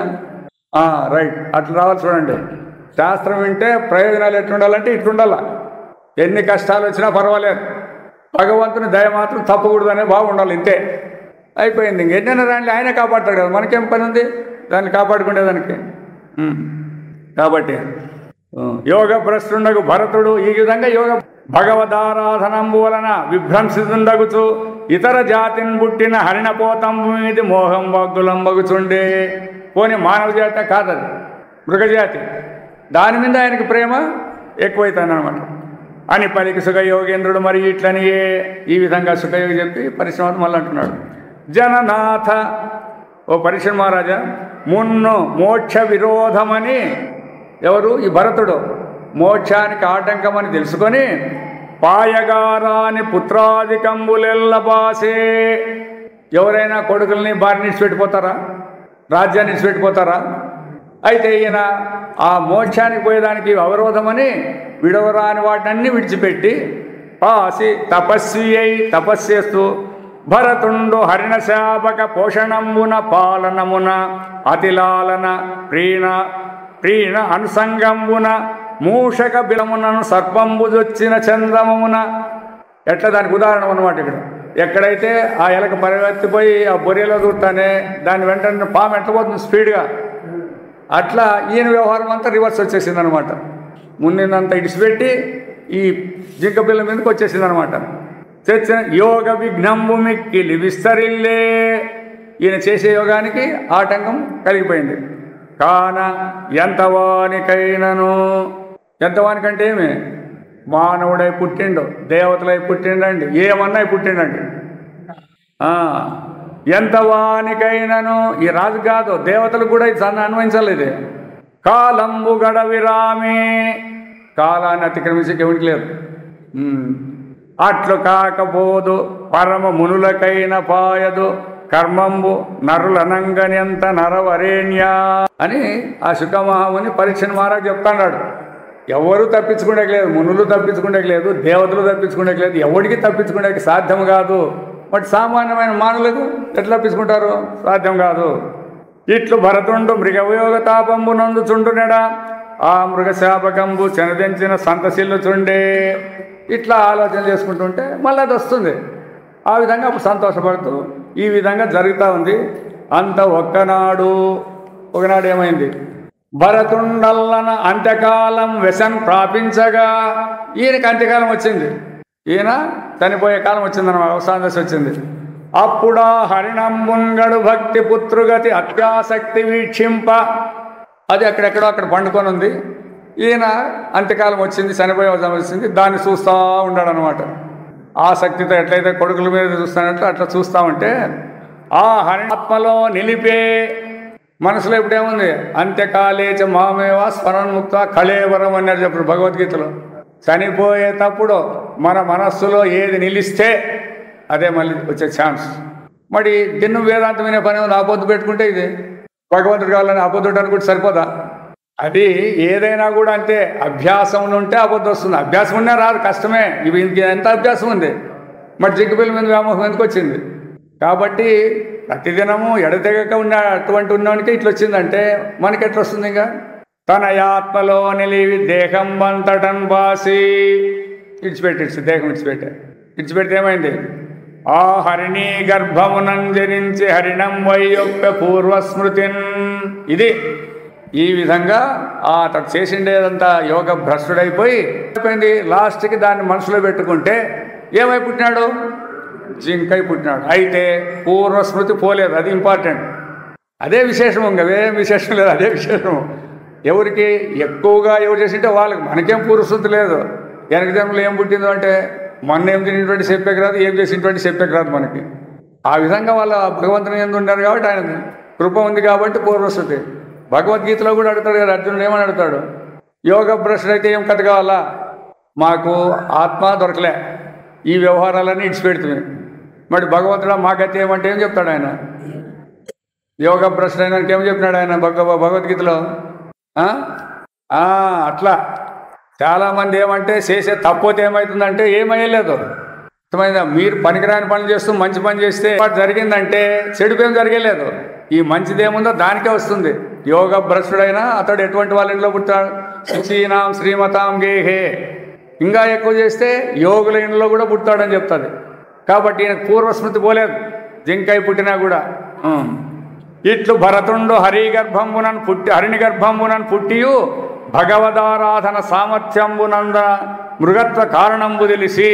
రైట్, అట్లా రావాలి. చూడండి, శాస్త్రం వింటే ప్రయోజనాలు ఎట్లుండాలంటే ఇట్లుండాల. ఎన్ని కష్టాలు వచ్చినా పర్వాలేదు, భగవంతుని దయ మాత్రం తప్పకూడదనే బాగుండాలి, ఇంతే. అయిపోయింది. ఇంకెన్నైనా రాండి, ఆయనే కాపాడుతాడు కదా, మనకేం పని ఉంది దాన్ని కాపాడుకునేదానికి. కాబట్టి యోగభ్రష్టుండగు భరతుడు ఈ విధంగా యోగ భగవదారాధనంబు వలన విభ్రంశితుండగుచు ఇతర జాతిని పుట్టిన హరిణపోతంబు మీది మోహం వగ్గులంబగుచుండే. పోనీ మానవ జాతి కాదది, మృగజాతి. దాని మీద ఆయనకి ప్రేమ ఎక్కువైతుందన్నమాట అని పలికి సుఖయోగేంద్రుడు మరి ఇట్లనియే. ఈ విధంగా సుఖయోగి చెప్పి పరిశ్రమ మళ్ళీ అంటున్నాడు, జననాథ ఓ పరీక్ష మహారాజా, మున్ను మోక్ష విరోధమని, ఎవరు? ఈ భరతుడు మోక్షానికి ఆటంకమని తెలుసుకొని పాయగారాని పుత్రాధికంబులెల్లబాసే. ఎవరైనా కొడుకుల్ని భార్యని ఇచ్చిపెట్టిపోతారా? రాజ్యాన్ని ఇచ్చిపెట్టిపోతారా? అయితే ఈయన ఆ మోక్షానికి పోయేదానికి అవరోధమని విడవరాని వాటినన్నీ విడిచిపెట్టి పాసి తపస్వి అయి తపస్సేస్తూ భరతుండు హరిణశాపక పోషణంబున పాలనమున అతిలాలన ప్రీణ అనుసంగంబున మూషక బిలమునను సర్పంబుజొచ్చిన చంద్రమమున. ఎట్లా దానికి ఉదాహరణ అన్నమాట. ఇక్కడ ఎక్కడైతే ఆ ఎలక పరిగెత్తిపోయి ఆ బొరియలో దూరుతానే దాని వెంటనే పాము ఎట్లా పోతుంది స్పీడ్గా, అట్లా ఈయన వ్యవహారం అంతా రివర్స్ వచ్చేసింది అనమాట. ముందంతా ఇడిచిపెట్టి ఈ జింక పిల్ల మీదకి వచ్చేసింది అనమాట. తెచ్చిన యోగ విఘ్నంబు మిక్కిలి విస్తరిల్లే. ఈయన చేసే యోగానికి ఆటంకం కలిగిపోయింది. కాన ఎంతవానికైనను, ఎంతవానికంటే ఏమి, మానవుడై పుట్టిండు, దేవతలై పుట్టిండండి, ఏమన్నా పుట్టిండండి. ఎంతవానికైనను, ఈ రాజు కాదు దేవతలకు కూడా ఇది అన్వయించాలి. ఇది కాలంబు గడవిరామే, కాలాన్ని అతిక్రమించి ఎవరికి లేదు. అట్లు కాకపోదు పరమ మునులకైన పాయదు కర్మంబు నరులనంగనెంత నరవరేణ్య అని ఆ శుకమహాముని పరీక్షను మహారాజు చెప్తాడు. ఎవరు తప్పించుకునే లేదు, మునులు తప్పించుకునే లేదు, దేవతలు తప్పించుకునే లేదు, ఎవరికి తప్పించుకునే సాధ్యం కాదు. బట్ సామాన్యమైన మానవులకు ఎట్లా తప్పించుకుంటారు, సాధ్యం కాదు. ఇట్లు భరతుండు మృగయోగ తాపంబు నందుచుండునెడా ఆ మృగశాపకంబు చెనదించిన సంతశిల్లుచుండే. ఇట్లా ఆలోచన చేసుకుంటుంటే మళ్ళీ అది వస్తుంది. ఆ విధంగా అప్పుడు సంతోషపడుతూ ఈ విధంగా జరుగుతూ ఉంది. అంత ఒకనాడు ఏమైంది, భరతుండల్లన అంత్యకాలం వ్యసన్ ప్రాపించగా, ఈయనకి అంత్యకాలం వచ్చింది, ఈయన చనిపోయే కాలం వచ్చిందన్నమాట, అవసాన దశ వచ్చింది. అప్పుడా హరిణంబుంగడు భక్తి పుత్రుగతి అత్యాసక్తి వీక్షింప, అది అక్కడెక్కడో అక్కడ పండుకొని ఉంది. ఈయన అంత్యకాలం వచ్చింది, చనిపోయే అవసరం వచ్చింది, దాన్ని చూస్తూ ఉన్నాడు అనమాట. ఆసక్తితో ఎట్లయితే కొడుకుల మీద చూస్తానంటే అట్లా చూస్తూ ఉంటే ఆ హరిణాత్మలో నిలిపే మనసులో ఇప్పుడేముంది, అంత్యకాలేచ మామేవా స్మరణముక్త కళేవరం అన్నారు చెప్పారు భగవద్గీతలో. చనిపోయేటప్పుడు మన మనస్సులో ఏది నిలిస్తే అదే మళ్ళీ వచ్చే ఛాన్స్. మరి దిన్ను వేదాంతం వినే పని ఉంది, ఆపొద్దు పెట్టుకుంటే ఇది భగవంతుడు కావాలని ఆపొద్దు అనుకుంటే సరిపోదా? అది ఏదైనా కూడా అంతే, అభ్యాసం ఉంటే ఆపొద్దు వస్తుంది, అభ్యాసం ఉన్నా రాదు, కష్టమే. ఇవి ఎంత అభ్యాసం ఉంది, మరి జిగ్గుపిల్ల మీద వ్యామోహం ఎందుకు వచ్చింది? కాబట్టి ప్రతిదినము ఎడతెగక ఉన్న అటువంటి ఉన్నవానికి ఇట్లా వచ్చిందంటే మనకి ఎట్లా వస్తుంది? ఇంకా తన ఆత్మలో నిలివి దేహం వంతటన్ బాసి దేహం ఇడిచిపెడితే ఏమైంది, ఆ హరిణీ గర్భమునంజరించి హరిణం వయ్యొక్క పూర్వస్మృతిన్. ఇది ఈ విధంగా అతడు చేసిండేదంతా యోగ భ్రష్టుడైపోయి అయిపోయింది. లాస్ట్కి దాన్ని మనసులో పెట్టుకుంటే ఏమై పుట్టినాడు, జింకై పుట్టినాడు. అయితే పూర్వస్మృతి పోలేదు, అది ఇంపార్టెంట్, అదే విశేషం. ఇంకా వేరేం విశేషం లేదు, అదే విశేషం. ఎవరికి ఎక్కువగా ఎవరు చేసింటే వాళ్ళకి, మనకేం పూర్వస్మృతి లేదు. వెనక జన్మలో ఏం పుట్టిందో అంటే మొన్న ఏం తినేటువంటి చెప్పేకి రాదు, ఏం చేసినటువంటి చెప్పేకి రాదు మనకి. ఆ విధంగా వాళ్ళ భగవంతుని ఎందు ఉన్నారు కాబట్టి ఆయన కృప ఉంది కాబట్టి పూర్వస్మృతి. భగవద్గీతలో కూడా అడుగుతాడు కదా అర్జునుడు, ఏమని అడుగుతాడు, యోగ భ్రష్టుడు అయితే ఏం కథ కావాలా, మాకు ఆత్మ దొరకలే, ఈ వ్యవహారాలన్నీ ఇడిచిపెడుతుంది. మరి భగవంతుడు మా గతి ఏమంటే ఏం చెప్తాడు ఆయన? యోగ భ్రష్టుడు అయినా ఏం చెప్పినాడు ఆయన భగవద్గీతలో? అట్లా చాలామంది ఏమంటే చేసే తప్పోతే ఏమవుతుందంటే ఏమయ్యలేదు, అర్థమైందా? మీరు పనికిరాని పనులు చేస్తూ మంచి పని చేస్తే జరిగిందంటే చెడుపేం జరగలేదు, ఈ మంచిదేముందో దానికే వస్తుంది. యోగ భ్రష్టుడైనా అతడు ఎటువంటి వాళ్ళ ఇంట్లో పుట్టాడు, శుచీనాం శ్రీమతాం గేహే, ఇంకా ఎక్కువ చేస్తే యోగుల ఇంట్లో కూడా పుట్టాడని చెప్తుంది. కాబట్టి ఈయనకు పూర్వస్మృతి పోలేదు, జింకై పుట్టినా కూడా. ఇట్లు భరతుండు హరిణి గర్భంబునన్ పుట్టియు భగవదారాధన సామర్థ్యంబునంద మృగత్వ కారణంబు తెలిసి,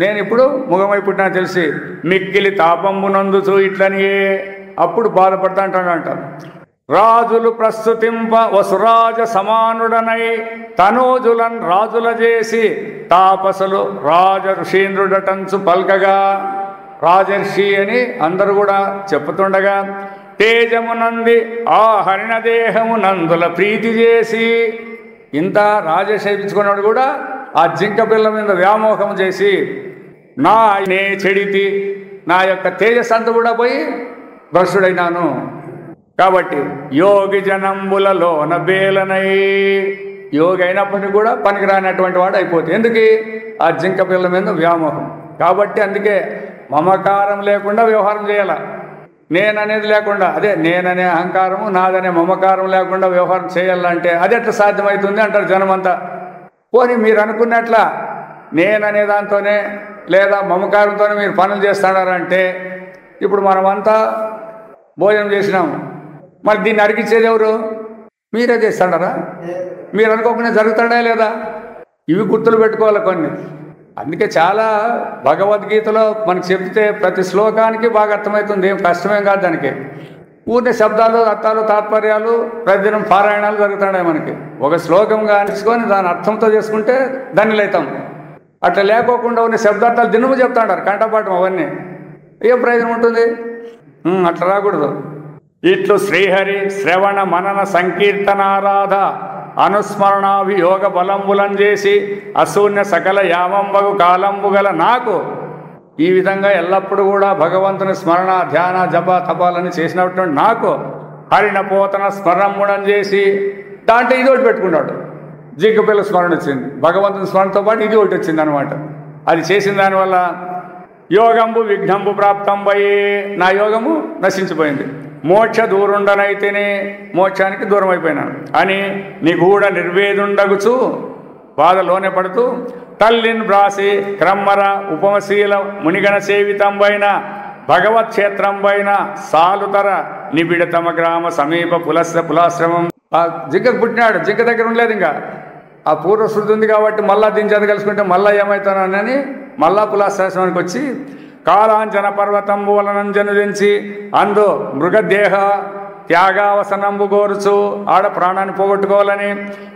నేను ఇప్పుడు ముఖమై పుట్టినా తెలిసి మిక్కిలి తాపంబునందుచు ఇట్లనియే అప్పుడు బాధపడతా అంటాడంట. రాజులు ప్రస్తుతింప వసురాజ సమానుడనై తనోజులన్ రాజుల చేసి తాపసులు రాజ ఋషీంద్రుడటంచు పల్కగా, రాజర్షి అని అందరూ కూడా చెప్పుతుండగా, తేజమునంది ఆ హరిణదేహము నందుల ప్రీతి చేసి, ఇంత రాజశేపించుకున్నాడు కూడా ఆ జింక పిల్ల మీద వ్యామోహం చేసి, నే చెడితి, నా యొక్క తేజస్ అంతా కూడా పోయి భ్రష్టుడైనాను. కాబట్టి యోగి జనంబులలోన బేలనై, యోగి అయినప్పటికీ కూడా పనికిరానటువంటి వాడు అయిపోతుంది. ఎందుకు? ఆ జింక పిల్ల మీద వ్యామోహం. కాబట్టి అందుకే మమకారం లేకుండా వ్యవహారం చేయాల. నేననేది లేకుండా, అదే నేననే అహంకారము, నాదనే మమకారం లేకుండా వ్యవహారం చేయాలంటే అది ఎట్లా సాధ్యమవుతుంది అంటారు జనమంతా. పోనీ మీరు అనుకున్నట్ల నేననే దాంతోనే లేదా మమకారంతోనే మీరు పనులు చేస్తున్నారంటే, ఇప్పుడు మనమంతా భోజనం చేసినాము, మరి దీన్ని అరిగించేది ఎవరు? మీరే చేస్తాడారా? మీరు అనుకోకుండా జరుగుతాడా లేదా? ఇవి గుర్తులు పెట్టుకోవాలి కొన్ని. అందుకే చాలా భగవద్గీతలో మనకు చెప్తే ప్రతి శ్లోకానికి బాగా అర్థమవుతుంది, ఏం కష్టమేం కాదు దానికి. ఊరినే శబ్దాలు, అర్థాలు, తాత్పర్యాలు ప్రతిదినం పారాయణాలు జరుగుతున్నాయి మనకి. ఒక శ్లోకంగా అనిపించుకొని దాని అర్థంతో చేసుకుంటే ధన్యులవుతాం. అట్లా లేకోకుండా ఉన్న శబ్దార్థాలు దినము చెప్తాడారు కంఠపాఠం, అవన్నీ ఏం ప్రయోజనం ఉంటుంది? అట్లా రాకూడదు. ఇట్లు శ్రీహరి శ్రవణ మనన సంకీర్తనారాధ అనుస్మరణాభియోగ బలంబులం చేసి అశూన్య సకల యామంబగు కాలంబు గల నాకు ఈ విధంగా ఎల్లప్పుడూ కూడా భగవంతుని స్మరణ ధ్యాన జప తపాలని చేసినటువంటి నాకు హరిణపోతన స్మరణముడం చేసి దాంట్లో ఇది ఒకటి పెట్టుకున్నాడు. జింక పిల్ల స్మరణ వచ్చింది, భగవంతుని స్మరణతో పాటు ఇది ఒకటి వచ్చింది అనమాట. అది చేసిన దానివల్ల యోగంబు విఘ్నంబు ప్రాప్తంబయ్యే, నా యోగము నశించిపోయింది, మోక్ష దూరుండనైతేనే మోక్షానికి దూరం అయిపోయినాను అని నిగూఢ నిర్వేదుండగుచు బాధలోనే పడుతూ తల్లిన్ బ్రాసి క్రమ్మర ఉపమశీల మునిగణ సేవితంబైన భగవత్క్షేత్రంబైన సాలుతర నిబిడ తమ గ్రామ సమీప పులాశ్రమం. ఆ జింకకు పుట్టినాడు, జింక దగ్గర ఉండలేదు, ఇంకా ఆ పూర్వశృతి ఉంది కాబట్టి మళ్ళా దీని చేత కలుసుకుంటే మళ్ళా ఏమవుతానని మళ్ళా పులాశ్రమానికి వచ్చి కాలాంజన పర్వతంబు వలనంజనుదించి అందు మృగదేహ త్యాగావసనంబు కోరుచు ఆడ ప్రాణాన్ని పోగొట్టుకోవాలని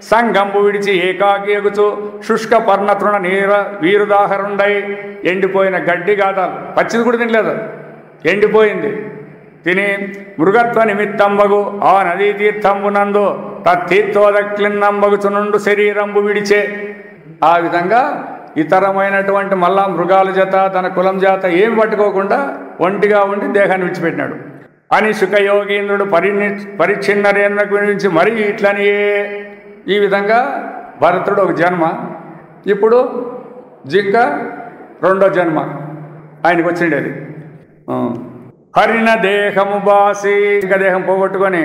సంఘంబు విడిచి ఏకాకి ఎగుచు శుష్క పర్ణతృణ నీర వీరుదాహరుండై ఎండిపోయిన గడ్డి గాదాలు, పచ్చిది కూడా తినలేదు, ఎండిపోయింది తిని మృగత్వ నిమిత్తంబగు ఆ నదీ తీర్థంబునందు తత్తీర్థోదక్లిన్నంబగుచునుండు శరీరంబు విడిచే. ఆ విధంగా ఇతరమైనటువంటి మళ్ళా మృగాల చేత తన కులం చేత ఏమి పట్టుకోకుండా ఒంటిగా ఉండి దేహాన్ని విడిచిపెట్టినాడు అని శుకయోగీంద్రుడు పరిచ్ఛిన్నరేంద్రకు వినిపించి మరీ ఇట్లనియే. ఈ విధంగా భరతుడు ఒక జన్మ, ఇప్పుడు జింక రెండో జన్మ ఆయనకు వచ్చిండేది. హరిణ దేహము బాసి ఇంకా దేహం పోగొట్టుకొని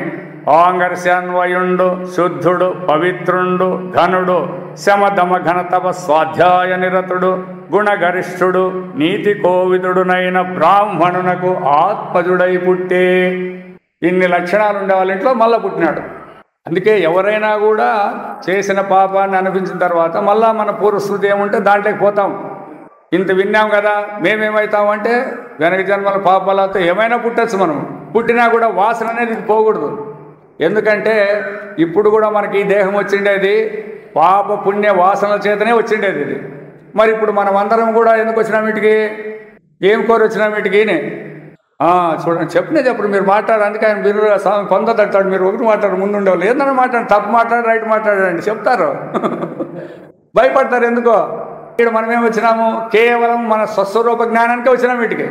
ఆంగర్షన్వయుండు శుద్ధుడు పవిత్రుండు ఘనుడు శమదమ ఘనతప స్వాధ్యాయ నిరతుడు గుణగరిష్ఠుడు నీతి కోవిదుడునైన బ్రాహ్మణునకు ఆత్మజుడై పుట్టే. ఇన్ని లక్షణాలు ఉండే వాళ్ళ ఇంట్లో మళ్ళా పుట్టినాడు. అందుకే ఎవరైనా కూడా చేసిన పాపాన్ని అనిపించిన తర్వాత మళ్ళా మన పూర్వస్థితి ఏముంటే దాంట్లోకి పోతాం. ఇంత విన్నాం కదా, మేమేమవుతామంటే వెనక జన్మల పాపాలతో ఏమైనా పుట్టచ్చు. మనం పుట్టినా కూడా వాసన అనేది పోకూడదు. ఎందుకంటే ఇప్పుడు కూడా మనకి ఈ దేహం వచ్చిండేది పాప పుణ్య వాసనల చేతనే వచ్చిండేది ఇది. మరి ఇప్పుడు మనం అందరం కూడా ఎందుకు వచ్చినాం వీటికి? ఏం కోరి వచ్చినాం వీటికి? చూడండి, చెప్పప్పుడు మీరు మాట్లాడారు, అందుకే ఆయన మీరు పొందదట్టాడు. మీరు ఒకటి మాట్లాడు, ముందు ఉండేవాళ్ళు ఏదన్నా మాట్లాడు, తప్పు మాట్లాడు, రైట్ మాట్లాడండి చెప్తారు. భయపడతారు ఎందుకో. ఇక్కడ మనమేం వచ్చినాము? కేవలం మన స్వస్వరూప జ్ఞానానికే వచ్చినాం వీటికి.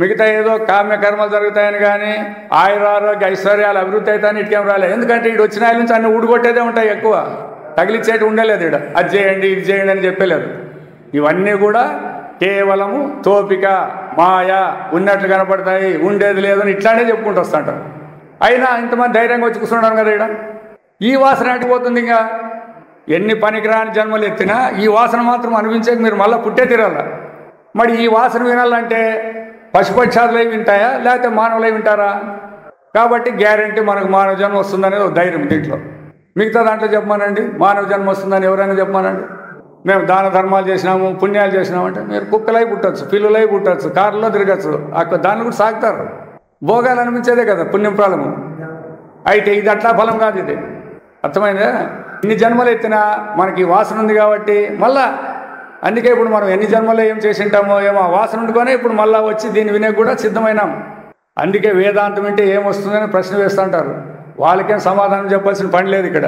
మిగతా ఏదో కామ్య కర్మలు జరుగుతాయని కానీ ఆయురారోగ్య ఐశ్వర్యాలు అభివృద్ధి అవుతాయని ఇటుకేం రాలేదు. ఎందుకంటే ఇటు వచ్చిన ఆయన నుంచి అన్ని ఊడిగొట్టేదే ఉంటాయి, ఎక్కువ తగిలిచ్చేటి ఉండలేదు. ఇక్కడ అది చేయండి ఇది చేయండి అని చెప్పలేదు. ఇవన్నీ కూడా కేవలము తోపిక మాయ, ఉన్నట్లు కనపడతాయి, ఉండేది లేదని ఇట్లానే చెప్పుకుంటూ వస్తుంటారు. అయినా ఇంతమంది ధైర్యంగా వచ్చి కూర్చుంటాను కదా ఇక్కడ. ఈ వాసన అటుపోతుంది. ఇంకా ఎన్ని పనికిరాని జన్మలు ఎత్తినా ఈ వాసన మాత్రం అనిపించేది మీరు మళ్ళీ పుట్టే తీరాల. మరి ఈ వాసన వినాలంటే పశుపక్షాదులై వింటాయా లేకపోతే మానవులై వింటారా? కాబట్టి గ్యారంటీ మనకు మానవ జన్మ వస్తుందనేది ఒక ధైర్యం దీంట్లో. మిగతా దాంట్లో చెప్పమానండి, మానవ జన్మ వస్తుందని ఎవరైనా చెప్పమానండి. మేము దాన ధర్మాలు చేసినాము, పుణ్యాలు చేసినామంటే మీరు కుక్కలై పుట్టచ్చు, పిల్లులై పుట్టచ్చు, కారులో తిరగచ్చు, అక్కడ దాన్ని కూడా సాగుతారు. భోగాలు అనిపించేదే కదా పుణ్యం ఫలము. అయితే ఇది అట్లా ఫలం కాదు, ఇది అర్థమైందా? ఇన్ని జన్మలు ఎత్తినా మనకి వాసన ఉంది కాబట్టి మళ్ళా, అందుకే ఇప్పుడు మనం ఎన్ని జన్మలో ఏం చేసి ఉంటామో ఏమో వాసన ఉండుకొని ఇప్పుడు మళ్ళీ వచ్చి దీన్ని వినే కూడా సిద్ధమైనాం. అందుకే వేదాంతం వింటే ఏమొస్తుందని ప్రశ్న వేస్తుంటారు. వాళ్ళకేం సమాధానం చెప్పాల్సిన పని లేదు ఇక్కడ.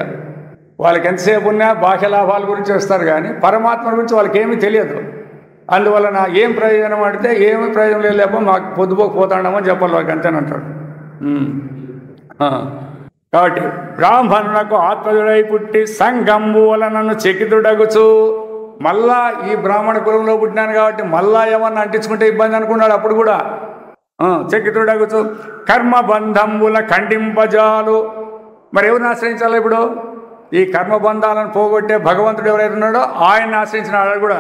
వాళ్ళకి ఎంతసేపు ఉన్నా బాహ్య లాభాల గురించి వస్తారు కానీ పరమాత్మ గురించి వాళ్ళకి ఏమీ తెలియదు. అందువలన ఏం ప్రయోజనం అంటే ఏమీ ప్రయోజనం లేదు, మాకు పొద్దుపోకపోతాడమని చెప్పాలి వాళ్ళకి, అంతేనంటాడు. కాబట్టి బ్రాహ్మణులకు ఆత్మజుడై పుట్టి సంగంబు వలనను చకితుడగుచు, మళ్ళా ఈ బ్రాహ్మణ కులంలో పుట్టినాను కాబట్టి మళ్ళా ఏమన్నా అంటించుకుంటే ఇబ్బంది అనుకున్నాడు. అప్పుడు కూడా చకితుడగుచు కర్మబంధంబుల ఖండింపజాలు. మరి ఎవరిని ఆశ్రయించాలి ఇప్పుడు? ఈ కర్మబంధాలను పోగొట్టే భగవంతుడు ఎవరైతే ఉన్నాడో ఆయన ఆశ్రయించిన వాడు కూడా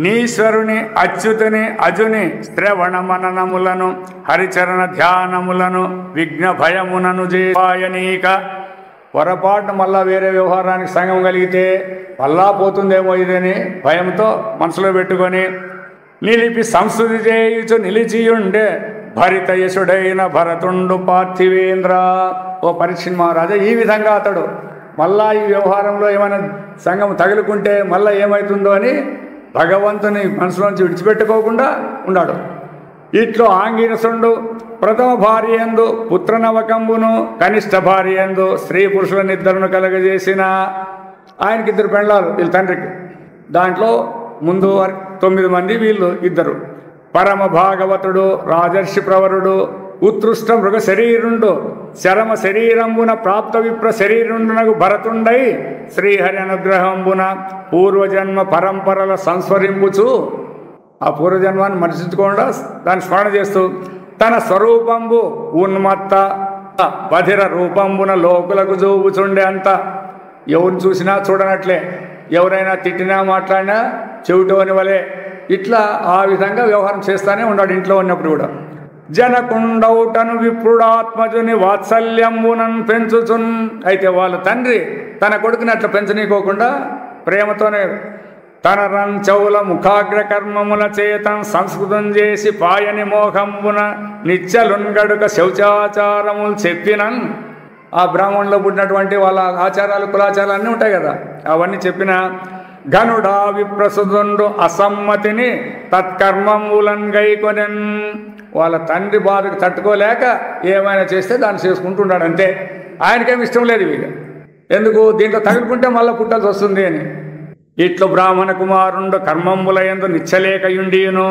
నీశ్వరుని అచ్యుతుని అజుని శ్రవణ మననములను హరిచరణ ధ్యానములను విఘ్న భయమునను జేయనీక. పొరపాటున మళ్ళా వేరే వ్యవహారానికి సంగం కలిగితే మళ్ళా పోతుందేమో ఇదని భయంతో మనసులో పెట్టుకొని నిలిపి సంస్కృతి చేయుచు నిలిచియుండే భరిత యశుడైన భరతుండు పార్థివేంద్ర. ఓ పరీక్ష మహారాజా, ఈ విధంగా అతడు మళ్ళా ఈ వ్యవహారంలో ఏమైనా సంగం తగులుకుంటే మళ్ళా ఏమవుతుందో అని భగవంతుని మనసులోంచి విడిచిపెట్టుకోకుండా ఉన్నాడు. ఇట్లో ఆంగిరసుండు ప్రథమ భార్య యందు పుత్రనవకంబును కనిష్ట భార్య యందు స్త్రీ పురుషులనిద్దరును కలగజేసిన. ఆయనకి 2 పెండ్లాలు వీళ్ళ తండ్రికి. దాంట్లో ముందు 9 మంది, వీళ్ళు 2. పరమ భాగవతుడు రాజర్షి ప్రవరుడు ఉత్కృష్ట మృగ శరీరుండు శరమ శరీరంబున ప్రాప్త విప్ర శరీరుండునకు భరతుండై శ్రీహరి అనుగ్రహంబున పూర్వజన్మ పరంపరల సంస్మరింపుచు, ఆ పూర్వజన్మాన్ని మర్చించకుండా దాన్ని స్మరణ చేస్తూ తన స్వరూపంబు ఉన్మత్త బధిర రూపంబున లోకులకు చూపుచుండే. అంత ఎవరిని చూసినా చూడనట్లే, ఎవరైనా తిట్టినా మాట్లాడినా చెవిటోని వలె, ఇట్లా ఆ విధంగా వ్యవహారం చేస్తానే ఉన్నాడు ఇంట్లో ఉన్నప్పుడు కూడా. జనకుండౌటను విప్రుడాత్మజుని వాత్సల్యంబునన్ పెంచుచున్. అయితే వాళ్ళ తండ్రి తన కొడుకుని అట్లా పెంచనీకోకుండా ప్రేమతోనే తన రంచౌల ముఖాగ్ర కర్మముల చేతం సంస్కృతం చేసి పాయని మోహంబున నిత్యలున్గడుక శౌచాచారములు చెప్పినన్. ఆ బ్రాహ్మణులో పుట్టినటువంటి వాళ్ళ ఆచారాలు కులాచారాలు అన్నీ ఉంటాయి కదా, అవన్నీ చెప్పిన ఘనుడా విప్రసుదుండు అసమ్మతిని తత్కర్మములను గైకొనెన్. వాళ్ళ తండ్రి బాధకు తట్టుకోలేక ఏమైనా చేస్తే దాన్ని చేసుకుంటున్నాడు అంతే. ఆయనకేమి ఇష్టం లేదు వీళ్ళు, ఎందుకు దీంట్లో తగులుకుంటే మళ్ళీ పుట్టాల్సి వస్తుంది అని. ఇట్లు బ్రాహ్మణ కుమారుండు కర్మంబులయందు నిచ్చలేకయుండియును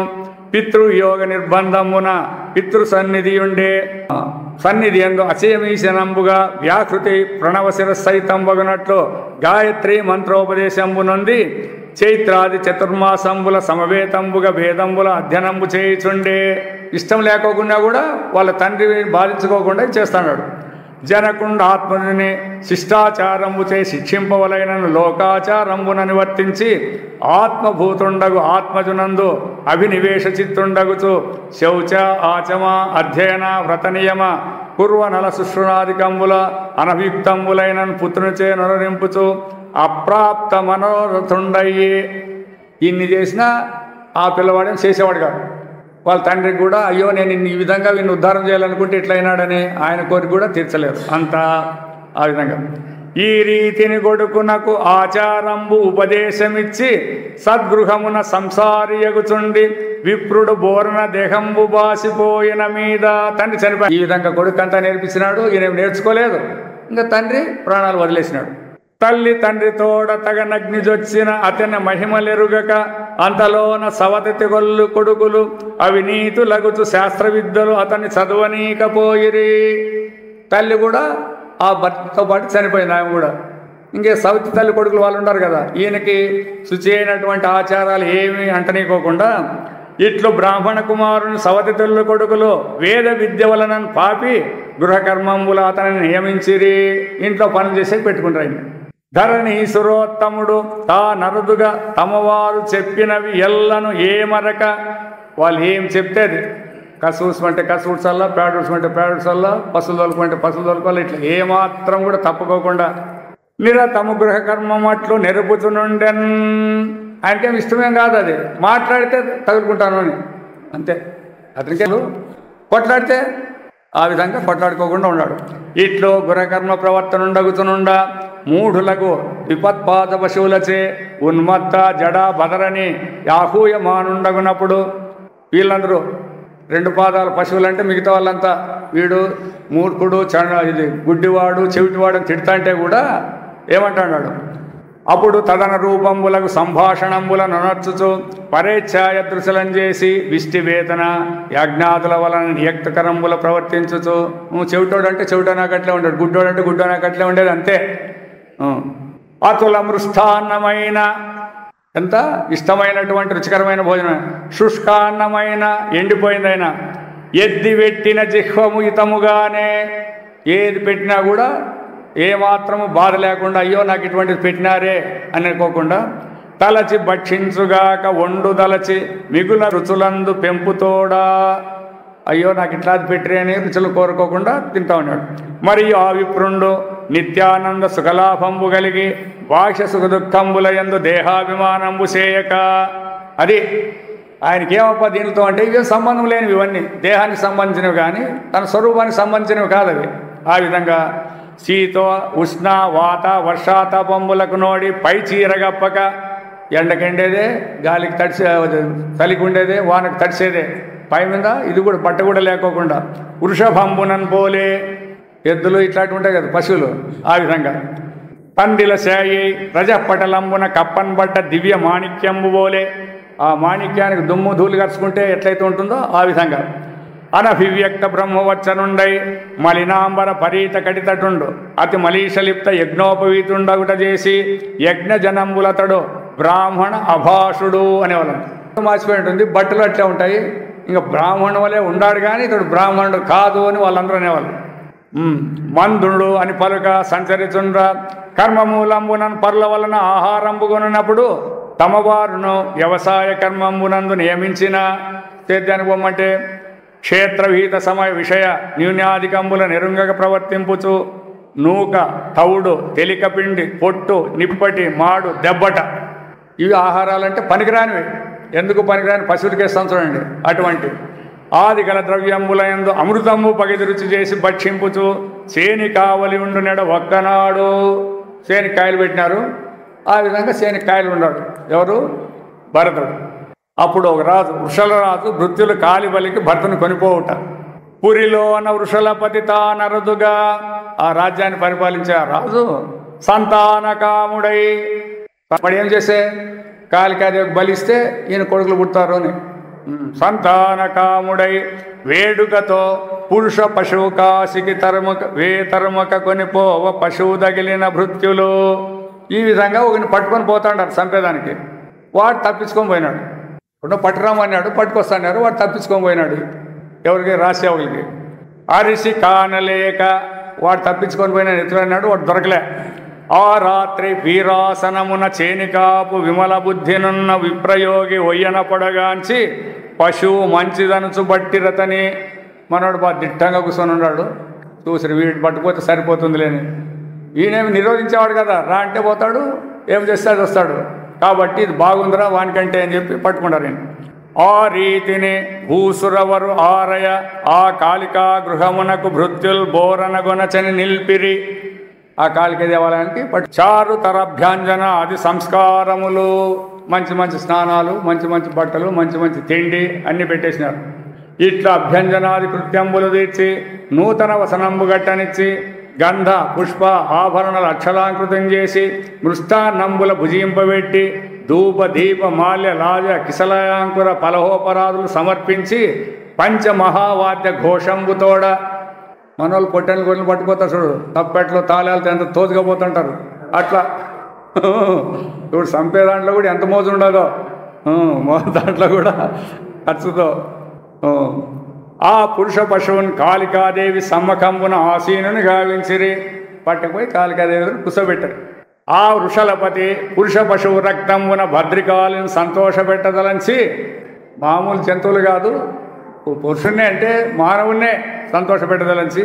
పితృయోగ నిర్బంధమున పితృ సన్నిధి ఎందు అచయమీశనంబుగా వ్యాకృతి ప్రణవ శిరస్సైతంబగునట్లు గాయత్రి మంత్రోపదేశంబు నుండి చైత్రాది చతుర్మాసంబుల సమవేతంబుగా భేదంబుల అధ్యయనంబు చేయుచుండే. ఇష్టం లేకోకుండా కూడా వాళ్ళ తండ్రిని బాధించుకోకుండా చేస్తున్నాడు. జనకుండ ఆత్మని శిష్టాచారంబు చే శిక్షింపవలైనను లోకాచారంబున నివర్తించి ఆత్మభూతుండగు ఆత్మజునందు అభినివేశ చిత్తుండగుచు శౌచ ఆచమ అధ్యయన వ్రతనియమ పూర్వనల శుశ్రునాదికంబుల అనభియుక్తంబులైనను పుత్రునిచే నొరరింపుచు అప్రాప్త మనోరథుండయ్యి. ఇన్ని చేసినా ఆ పిల్లవాడేం చేసేవాడు కాదు. వాళ్ళ తండ్రికి కూడా అయ్యో నేను ఈ విధంగా వీడిని ఉద్ధారం చేయాలనుకుంటే ఇట్లయినాడని ఆయన కోరిక కూడా తీర్చలేదు. అంతా ఆ విధంగా ఈ రీతిని కొడుకునకు ఆచారంబు ఉపదేశమిచ్చి సద్గృహమున సంసారియగుచుండి విప్రుడు బోరన దేహంబు బాసిపోయిన మీద. తండ్రి చనిపోయి ఈ విధంగా కొడుకంతా నేర్పించినాడు, ఈయన నేర్చుకోలేదు. ఇంకా తండ్రి ప్రాణాలు వదిలేసినాడు. తల్లి తండ్రి తోడ తగనగ్నిజొచ్చిన అతని మహిమలెరుగక అంతలోన సవతి గొల్లు కొడుకులు అవినీతులగుచు శాస్త్ర విద్యలు అతన్ని చదవనీకపోయిరి. తల్లి కూడా ఆ భర్తతో పాటు చనిపోయింది. ఆమె కూడా ఇంకే సవతి తల్లి కొడుకులు వాళ్ళు ఉన్నారు కదా, ఈయనకి శుచి అయినటువంటి ఆచారాలు ఏమీ అంటనీకోకుండా ఇట్లు బ్రాహ్మణ కుమారుని సవతి తల్లి కొడుకులు వేద విద్య వలన పాపి గృహకర్మంబుల అతనిని నియమించిరి. ఇంట్లో పనులు చేసే పెట్టుకుంటారు. ఆయన ధరణీసురోత్తముడు తా నరుదుగా తమవారు చెప్పినవి ఎల్లను ఏమరక, వాళ్ళు ఏం చెప్తేది కసూసమంటే కసూడ్సల్లా, పేడుసమంటే పేడుసల్లా, పసులు తొలుకుంటే పసులు తొలుకోవాలి, ఇట్లా ఏమాత్రం కూడా తప్పుకోకుండా నిరతము గృహకర్మం అట్లు నెరుపుతునుండెన్. ఆయనకేం ఇష్టమేం కాదు, అది మాట్లాడితే తగులుకుంటాను అని అంతే. అతనికి కొట్లాడితే ఆ విధంగా కొట్లాడుకోకుండా ఉన్నాడు. ఇట్లో గృహకర్మ ప్రవర్తనుండగుతునుండా మూఢులకు విపత్పాద పశువులచే ఉన్మత్త జడా బదరని యాహూయమానుండగునప్పుడు వీళ్ళందరూ 2 పాదాల పశువులు అంటే మిగతా వాళ్ళంతా వీడు మూర్ఖుడు ఇది గుడ్డివాడు చెవిటివాడు అని తిడతా అంటే కూడా ఏమంటాడు, అప్పుడు తదన రూపంబులకు సంభాషణంబుల నొనర్చుచు పరేచ్ఛాయ దృశలం చేసి విష్టి వేతన యజ్ఞాతుల వలన నియక్తకరంబుల ప్రవర్తించుచు. నువ్వు చెవిటోడు అంటే చెవిటో నాకు అట్లే ఉండేది, గుడ్డోడు అంటే గుడ్డో నాకు అట్లే ఉండేది, అంతే. అతుల మృష్టాన్నమైన, ఎంత ఇష్టమైనటువంటి రుచికరమైన భోజనం, శుష్కాన్నమైన ఎండిపోయిందైనా, ఎద్ది పెట్టిన జిహ్వము హితముగానే, ఏది పెట్టినా కూడా ఏమాత్రము బాధ లేకుండా అయ్యో నాకు ఇటువంటిది పెట్టినారే అని అనుకోకుండా, తలచి భక్షించుగాక వండు దలచి మిగుల రుచులందు పెంపుతోడా, అయ్యో నాకు ఇట్లా పెట్టిరే అని రుచులు కోరుకోకుండా తింటా ఉన్నాడు. మరియు ఆ విప్రుండు నిత్యానంద సుఖలాభంబు కలిగి బాహ్య సుఖ దుఃఖంబుల యందు దేహాభిమానంబు చేయక, అది ఆయనకేమప్ప దీనితో అంటే ఇవే సంబంధం లేనివి, ఇవన్నీ దేహానికి సంబంధించినవి కానీ తన స్వరూపానికి సంబంధించినవి కాదు అవి. ఆ విధంగా శీత ఉష్ణ వాత వర్షాతాపంబులకు నోడి పై చీరగప్పక, ఎండకెండేదే గాలికి తడిసే, చలికి ఉండేదే వానకు తడిసేదే, పై మీద ఇది కూడా బట్ట కూడా లేకోకుండా, వృషభంబునన్ పోలే, ఎద్దులు ఇట్లాంటివి ఉంటాయి కదా పశువులు, ఆ విధంగా పందిల శాయి రజపటలంబున కప్పన్ బట్ట దివ్య మాణిక్యంబు పోలే, ఆ మాణిక్యానికి దుమ్ము ధూళి కరుచుకుంటే ఎట్లయితే ఉంటుందో ఆ విధంగా అనభివ్యక్త బ్రహ్మవచ్చనుండై మలినాంబర పరీత కటితటుండు అతి మలీషలిప్త యజ్ఞోపవీతుండగుట చేసి యజ్ఞ జనంబులతడు బ్రాహ్మణ అభాషుడు అనేవాళ్ళం. మార్చిపోయి ఉంటుంది, బట్టలు అట్లే ఉంటాయి, ఇంకా బ్రాహ్మణుడు వలె ఉండాడు కానీ ఇతడు బ్రాహ్మణుడు కాదు అని వాళ్ళందరూ అనేవాళ్ళు. మందుడు అని పలుక సంచరిచుండ్ర కర్మమూలంబునన్ పరుల వలన ఆహారంబుగొనున్నప్పుడు తమ వారును వ్యవసాయ కర్మంబునందు నియమించిన, సేద్యానికి పొమ్మంటే క్షేత్రవిహిత సమయ విషయ న్యూన్యాధికంబుల నిరుంగక ప్రవర్తింపుచు నూక తౌడు తెలికపిండి పొట్టు నిప్పటి మాడు దెబ్బట, ఇవి ఆహారాలంటే పనికిరానివి. ఎందుకు పనికిరాని పశువులకేస్తాం చూడండి అటువంటి. ఆది గల ద్రవ్యంబులందు అమృతము పగిది రుచి చేసి భక్షింపుచు చేని కావలి ఉండు నెడ ఒక్కనాడు, చేనికి కాయలు పెట్టినారు, ఆ విధంగా చేనికి కాయలు ఉన్నాడు ఎవరు, భరతుడు. అప్పుడు ఒక రాజు వృషల రాజు మృత్యులు కాలిబలికి భర్తను కొనిపోవుట. పురిలోన వృషలపతి తానరదుగా, ఆ రాజ్యాన్ని పరిపాలించే ఆ రాజు సంతానకాముడై, మరి ఏం చేసే కాళికాదేవికి బలిస్తే ఈయన కొడుకులు పుడతారు అని సంతానకాముడై వేడుకతో పురుష పశువు కాశికి తరుముక కొనిపోవ పశువు తగిలిన భృత్యులు, ఈ విధంగా ఒకరిని పట్టుకొని పోతాడారు చంపేదానికి. వాడు తప్పించుకొని పోయినాడు. ఇప్పుడు పట్టురామన్నాడు, పట్టుకొస్తాడారు, వాడు తప్పించుకొని పోయినాడు. ఎవరికి, రాసేవలకి. అరిసి కానలేక వాడు తప్పించుకొని పోయినాడు, ఎత్తుకున్నాడు, వాడు దొరకలే. ఆ రాత్రి వీరాసనమున చేనికాపు విమల బుద్ధినున్న విప్రయోగి ఒయ్యన పొడగాంచి పశువు మంచిదనుచు బట్టిరతని, మనోడు బాగా దిట్టంగా కూర్చొని ఉన్నాడు. చూసి వీడు పట్టుపోతే సరిపోతుంది లేని, ఈయనేమి నిరోధించేవాడు కదా, రా అంటే పోతాడు, ఏం చేస్తాడు వస్తాడు, కాబట్టి ఇది బాగుందిరా వానికంటే అని చెప్పి పట్టుకున్నారు. ఆ రీతిని భూసురవరు ఆరయ ఆ కాళికా గృహమునకు భృత్యుల్ బోరనగొనచని నిల్పిరి, ఆ కాళికా దేవాలయానికి చారు తరభ్యాంజన అది సంస్కారములు, మంచి మంచి స్నానాలు, మంచి మంచి బట్టలు, మంచి మంచి తిండి అన్నీ పెట్టేసినారు. ఇట్లా అభ్యంజనాది కృత్యంబులు తీర్చి నూతన వసనంబు గట్టనిచ్చి గంధ పుష్ప ఆభరణాలు అక్షలాంకృతం చేసి మృష్టాన్నంబుల భుజింపబెట్టి ధూప దీప మాల్య లాజ కిసలయాంకుర ఫలహోపరాదులు సమర్పించి పంచమహావాద్య ఘోషంబుతోడ, మనోళ్ళు పొట్టెలు గొడ్లు పట్టుకుపోతారు చూడు, తప్పెట్లు తాళాలతో ఎంత తోచుకపోతుంటారు అట్లా. ఇప్పుడు చంపే దాంట్లో కూడా ఎంత మోజు ఉండదో, దాంట్లో కూడా ఖర్చుతో ఆ పురుష పశువుని కాళికాదేవి సమ్మకంబున ఆసీనుని గావించిరి, పట్టుకుపోయి కాళికాదేవి కుసబెట్టారు. ఆ వృషలపతి పురుష పశువు రక్తంబున భద్రికాలను సంతోషపెట్టదలంచి, మామూలు జంతువులు కాదు పురుషున్నే అంటే మానవున్నే సంతోషపెట్టదలంచి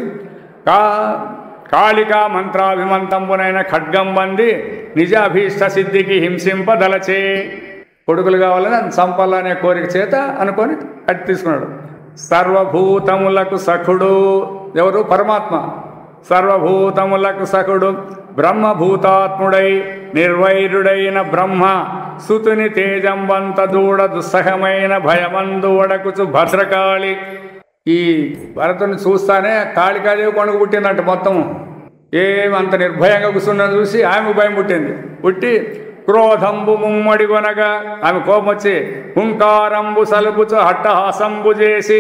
కాళికా మంత్రాభిమంతంబునైన ఖడ్గం బంది నిజాభీష్ట సిద్ధికి హింసింపదలచే, కొడుకులు కావాలని చంపాలనే కోరిక చేత అనుకొని కట్టి తీసుకున్నాడు. సర్వభూతములకు సఖుడు ఎవరు, పరమాత్మ. సర్వభూతములకు సఖుడు బ్రహ్మభూతాత్ముడై నిర్వైరుడైన బ్రహ్మ సుతుని తేజంబంత దూడ దుస్సహమైన భయమందు వడకుచు భద్రకాళి. ఈ భరతుని చూస్తానే కాళికాదేవి కొనుగు పుట్టిందంట మొత్తము. ఏమంత నిర్భయంగా కూర్చున్నది చూసి ఆమెకు భయం పుట్టింది. పుట్టి క్రోధంబు ముమ్మడి కొనగా ఆమె కోపం వచ్చి హుంకారంబు సలుపుచు హట్టహాసంబు చేసి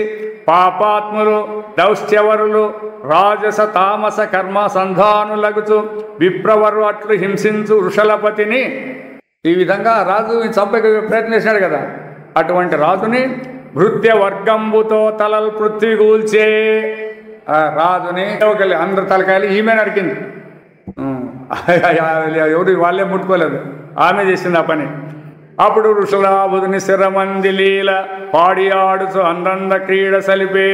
పాపాత్ములు దౌష్ట్యవరులు రాజస తామస కర్మ సంధానులగుచు విప్రవరు అట్లు హింసించు వృషలపతిని, ఈ విధంగా రాజు చంపక ప్రయత్నించాడు కదా, అటువంటి రాజుని భృత్య వర్గంబుతో తలలు పృథ్వీ కూల్చే. ఆ రాజుని అందరి తలకాయలు ఈమె నరికింది. ఎవరు వాళ్ళే ముట్టుకోలేదు, ఆమె చేసింది ఆ పని. అప్పుడు ఋషులాబుని శిరమంది లీల పాడి ఆడుచు అందంద క్రీడ సలిపే.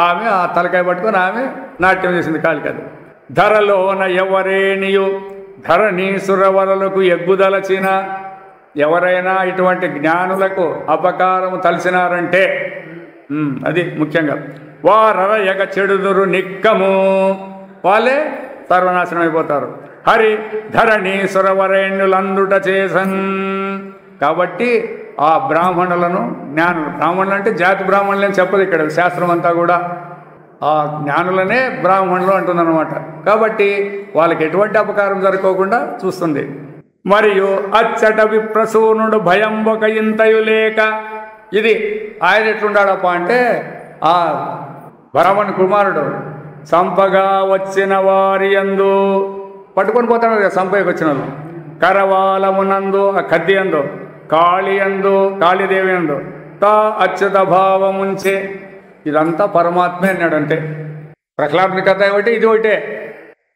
ఆమె ఆ తలకాయ పట్టుకొని ఆమె నాట్యం చేసింది కాలికది. ధరలోన ఎవరేనియు ధరణీసురవరలకు ఎగ్గుదలచిన, ఎవరైనా ఇటువంటి జ్ఞానులకు అపకారము తలచినారంటే అది ముఖ్యంగా వారయగ చెడుదురు నిక్కము, వాళ్ళే సర్వనాశనం అయిపోతారు. హరి ధరణీసురవరేణ్యులందుట చేసన్. కాబట్టి ఆ బ్రాహ్మణులను జ్ఞానులు, బ్రాహ్మణులు అంటే జాతి బ్రాహ్మణులు అని చెప్పదు ఇక్కడ శాస్త్రం అంతా కూడా, ఆ జ్ఞానులనే బ్రాహ్మణులు అంటుందన్నమాట. కాబట్టి వాళ్ళకి ఎటువంటి అపకారం జరగకుండా చూస్తుంది. మరియు అచ్చట విప్రసూనుడు భయం ఒక ఇంతయు లేక, ఇది ఆయన ఎట్లుండాడప్ప అంటే ఆ బ్రాహ్మణ కుమారుడు సంపగా వచ్చిన వారి యందు పట్టుకొని పోతాడు కదా, సంపకి వచ్చిన వాళ్ళు కరవాలమునందు ఆ కద్ది అందు కాళి అందు కాళీదేవి అందు తా అచ్యుత భావముంచే. ఇదంతా పరమాత్మే అన్నాడు. అంటే ప్రహ్లాదుని కథ ఒకటి, ఇది ఒకటే.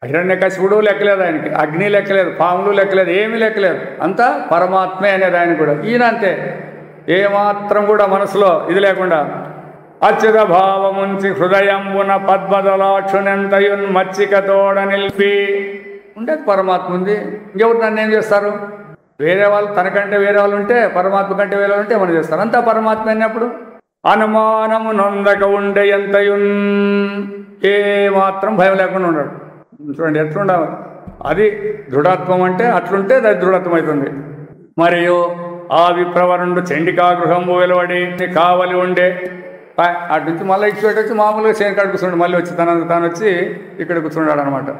హిరణ్యకశిపుడు లెక్కలేదు ఆయనకి, అగ్ని లెక్కలేదు, పాములు లెక్కలేదు, ఏమీ లెక్కలేదు, అంతా పరమాత్మే అనేది ఆయన కూడా. ఈయన అంతే, ఏమాత్రం కూడా మనసులో ఇది లేకుండా అచ్యుత భావముంచి హృదయంబున పద్మదలాక్షునెంతయున్ మచ్చికతోడ నిలిపి ఉండేది పరమాత్మ ఉంది. ఇంకెవరు నన్ను ఏం చేస్తారు? వేరే వాళ్ళు తనకంటే వేరే వాళ్ళు ఉంటే, పరమాత్మ కంటే వేరే వాళ్ళు ఉంటే మనం చేస్తారు. అంతా పరమాత్మ అయినప్పుడు అనుమానము నొందక ఉండే ఎంతయున్, ఏ మాత్రం భయం లేకుండా ఉన్నాడు. చూడండి ఎట్లుండాలి, అది దృఢత్వం అంటే అట్లుంటే అది దృఢత్వం అవుతుంది. మరియు ఆ విప్రవరుండు చండికా గృహంబు వెలువడి కావలి ఉండే, అటు నుంచి మళ్ళీ ఇచ్చి వచ్చి మామూలుగా చేను కాడ కూర్చుండు, మళ్ళీ వచ్చి తాను వచ్చి ఇక్కడ కూర్చున్నాడు అనమాట.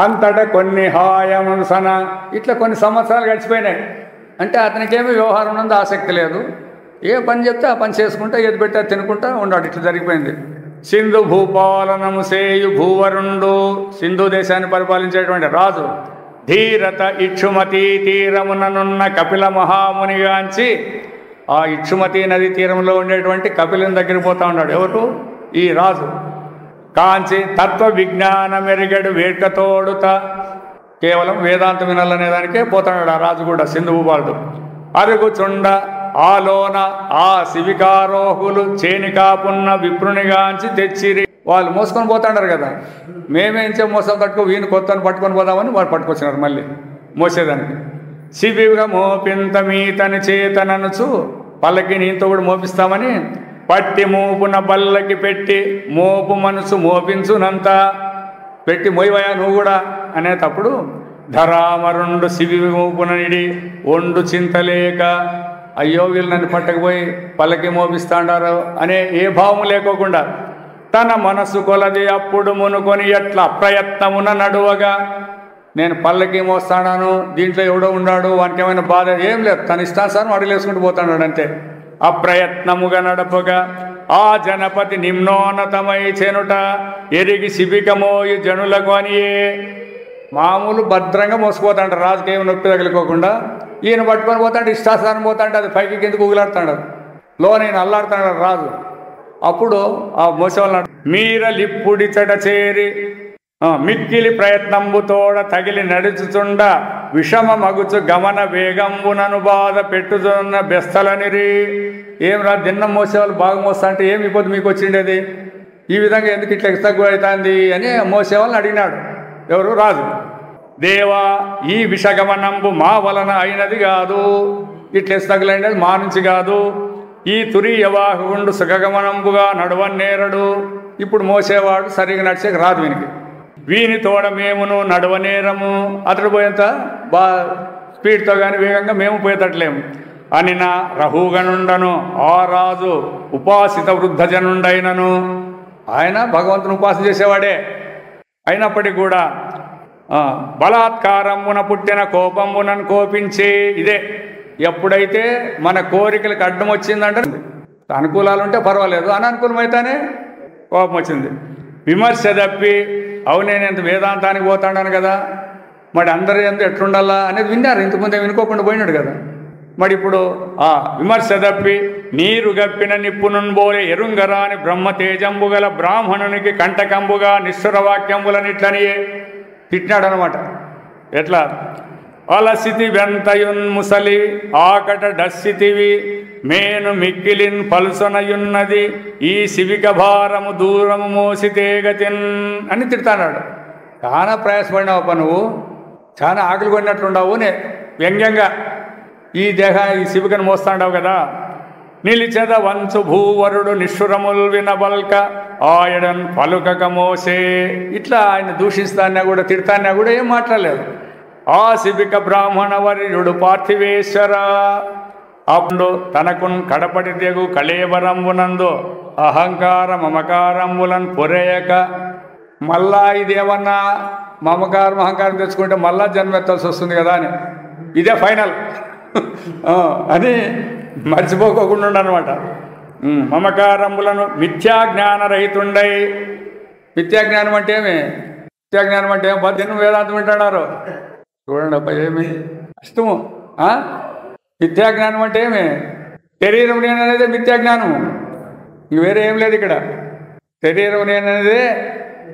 అంతటా కొన్ని హాయముసన ఇట్లా కొన్ని సంవత్సరాలు గడిచిపోయినాయి. అంటే అతనికేమీ వ్యవహారం ఉన్నది ఆసక్తి లేదు, ఏ పని చెప్తే ఆ పని చేసుకుంటా ఏది పెట్టా తినుకుంటా ఉన్నాడు. ఇట్లా జరిగిపోయింది. సింధు భూపాలనము సేయు భూవరుండు, సింధు దేశాన్ని పరిపాలించేటువంటి రాజు ధీరత ఇక్షుమతి తీరముననున్న కపిల మహామునిగాంచి, ఆ ఇక్షుమతి నది తీరంలో ఉండేటువంటి కపిలని దగ్గరికి పోతా ఉన్నాడు. ఎవరు? ఈ రాజు. కాంచి తత్వ విజ్ఞానమెరిగడు వేడ్కతోడుత, కేవలం వేదాంతం వినాలనే దానికే పోతాడు ఆ రాజు కూడా, సింధు భూపాలుడు. అరుగుచుండ ఆలోన ఆ శివికారోహులు చేనికాపున్న విప్రునిగాంచి తెచ్చిరి. వాళ్ళు మోసుకొని పోతాడారు కదా, మేమేంచే మోసం తట్టుకో వీని కొత్తను పట్టుకొని పోదామని వాళ్ళు పట్టుకొచ్చినారు మళ్ళీ మోసేదానికి. శివిగా మోపింత మీతని చేతననుచు పల్లకి నీతో కూడా మోపిస్తామని పట్టి మోపున బల్లకి పెట్టి మోపు మనసు మోపించునంత పెట్టి మోయివయా నువ్వు కూడా అనేటప్పుడు ధరామరుండు శివి మోపుననిడి ఒండు చింతలేక, అయ్యో వీళ్ళు నన్ను పట్టకపోయి పల్లకి మోపిస్తాడారు అనే ఏ భావము లేకోకుండా తన మనసు కొలది అప్పుడు మునుకొని ఎట్లా అప్రయత్నమున నడువగా, నేను పల్లకి మోస్తాడాను, దీంట్లో ఎవడో ఉన్నాడు, వానికి ఏమైనా బాధ ఏం లేదు, తన ఇష్టానుసారం అడుగులేసుకుంటూ పోతాడు అంతే. అప్రయత్నముగా నడపగా ఆ జనపతి నిమ్నోన్నతమై చెనుట ఎరిగి శిబికమోయి జనులకు అనియే. మామూలు భద్రంగా మోసిపోతాడు, రాజుకి ఏమి నొప్పి తగిలికోకుండా. ఈయన పట్టుకొని పోతాడు, ఇష్టాసారం పోతాడు, అది పైకి కిందకు ఊగులాడుతాడు, లోన ఈయన అల్లాడుతాడు రాజు. అప్పుడు ఆ మోసేవాళ్ళు మీరలిప్పుడి చెడ చేరి మిక్కిలి ప్రయత్నంబుతోడ తగిలి నడుచుచుండ విషమ మగుచు గమన వేగంబునను బాధ పెట్టుచున్న బెస్తలనిరి. ఏం రా దిన్నం మోసేవాళ్ళు బాగా మోస్తా అంటే ఏమి ఇప్పుడు మీకు వచ్చిండేది, ఈ విధంగా ఎందుకు ఇట్లా తగ్గు అవుతుంది అని మోసేవాళ్ళని అడిగినాడు. ఎవరు? రాజు. దేవా, ఈ విషగమనంబు మా వలన అయినది కాదు, ఇట్లా తగులైనది మా నుంచి కాదు. ఈ తురీయవాహుండు సుఖగమనంబుగా నడవనేరడు. ఇప్పుడు మోసేవాడు సరిగా నడిచేకి రాదు వీనికి, వీని తోడ మేమును నడవనేరము. అతడు పోయేంత స్పీడ్తో కానీ వేగంగా మేము పోయేటట్లేము అని నా రహుగనుండను. ఆ రాజు ఉపాసిత వృద్ధజనుండైనను, ఆయన భగవంతుని ఉపాసన చేసేవాడే, అయినప్పటికీ కూడా బలాత్కారమున పుట్టిన కోపమునను కోపించి ఇదే ఎప్పుడైతే మన కోరికలకు అడ్డం వచ్చిందంటే అనుకూలాలు ఉంటే పర్వాలేదు, అననుకూలమైతేనే కోపం వచ్చింది. విమర్శ తప్పి అవునే నేను వేదాంతానికి పోతాడాను కదా, మరి అందరూ ఎంత ఎట్లుండాలా అనేది విన్నారు, ఇంతకుముందే వినుకోకుండా పోయినాడు కదా. మరి ఇప్పుడు ఆ విమర్శ తప్పి నీరు గప్పిన నిప్పునుబోలే ఎరుంగరాని బ్రహ్మ తేజంబు గల బ్రాహ్మణునికి కంటకంబుగా నిష్ఠుర వాక్యంబులనిట్లనియే తిట్టినాడు అనమాట. ఎట్లా అలసితి వెంతయున్ ముసలి ఆకట డస్సితివి మేను మిక్కిలిన్ పలుసనయున్నది ఈ శివిక భారము దూరము మోసితే గతిన్ అని తిడతాడు. చాలా ప్రయాసపడినావు నువ్వు, చాలా ఆకలి కొన్నట్లుండవు వ్యంగ్యంగా ఈ శివికను మోస్తాండావు కదా. నిలిచెద వంచు భూవరుడు నిష్ఠురముల్ వినబల్క ఆయడన్ పలుకక మోసే ఇట్లా ఆయన దూషిస్తాన్నా కూడా తిడతాన్నా కూడా ఏం మాట్లాడలేదు. ఆ శిబిక బ్రాహ్మణ వర్యుడు పార్థివేశ్వర అప్పుడు తనకున్ కడపటి తెగు కళేబరంబునందు అహంకార మమకారంబులను పొరేయక మళ్ళా ఇదేమన్నా మమకారం అహంకారం తెచ్చుకుంటే మళ్ళా జన్మెత్తాల్సి వస్తుంది కదా అని, ఇదే ఫైనల్ అని మర్చిపోకుండా అనమాట. మమకారంబులను మిథ్యాజ్ఞానరహితుండై, మిథ్యాజ్ఞానం అంటే ఏమి, మిథ్యాజ్ఞానం అంటే ఏం పద్దెనిమిది వేదాంతం వింటున్నారు చూడండి అబ్బా, ఏమి అష్టము. మిథ్యాజ్ఞానం అంటే ఏమి, శరీరం నేననేదే మిథ్యాజ్ఞానము, ఇంక వేరే ఏం లేదు ఇక్కడ. శరీరం నేననేదే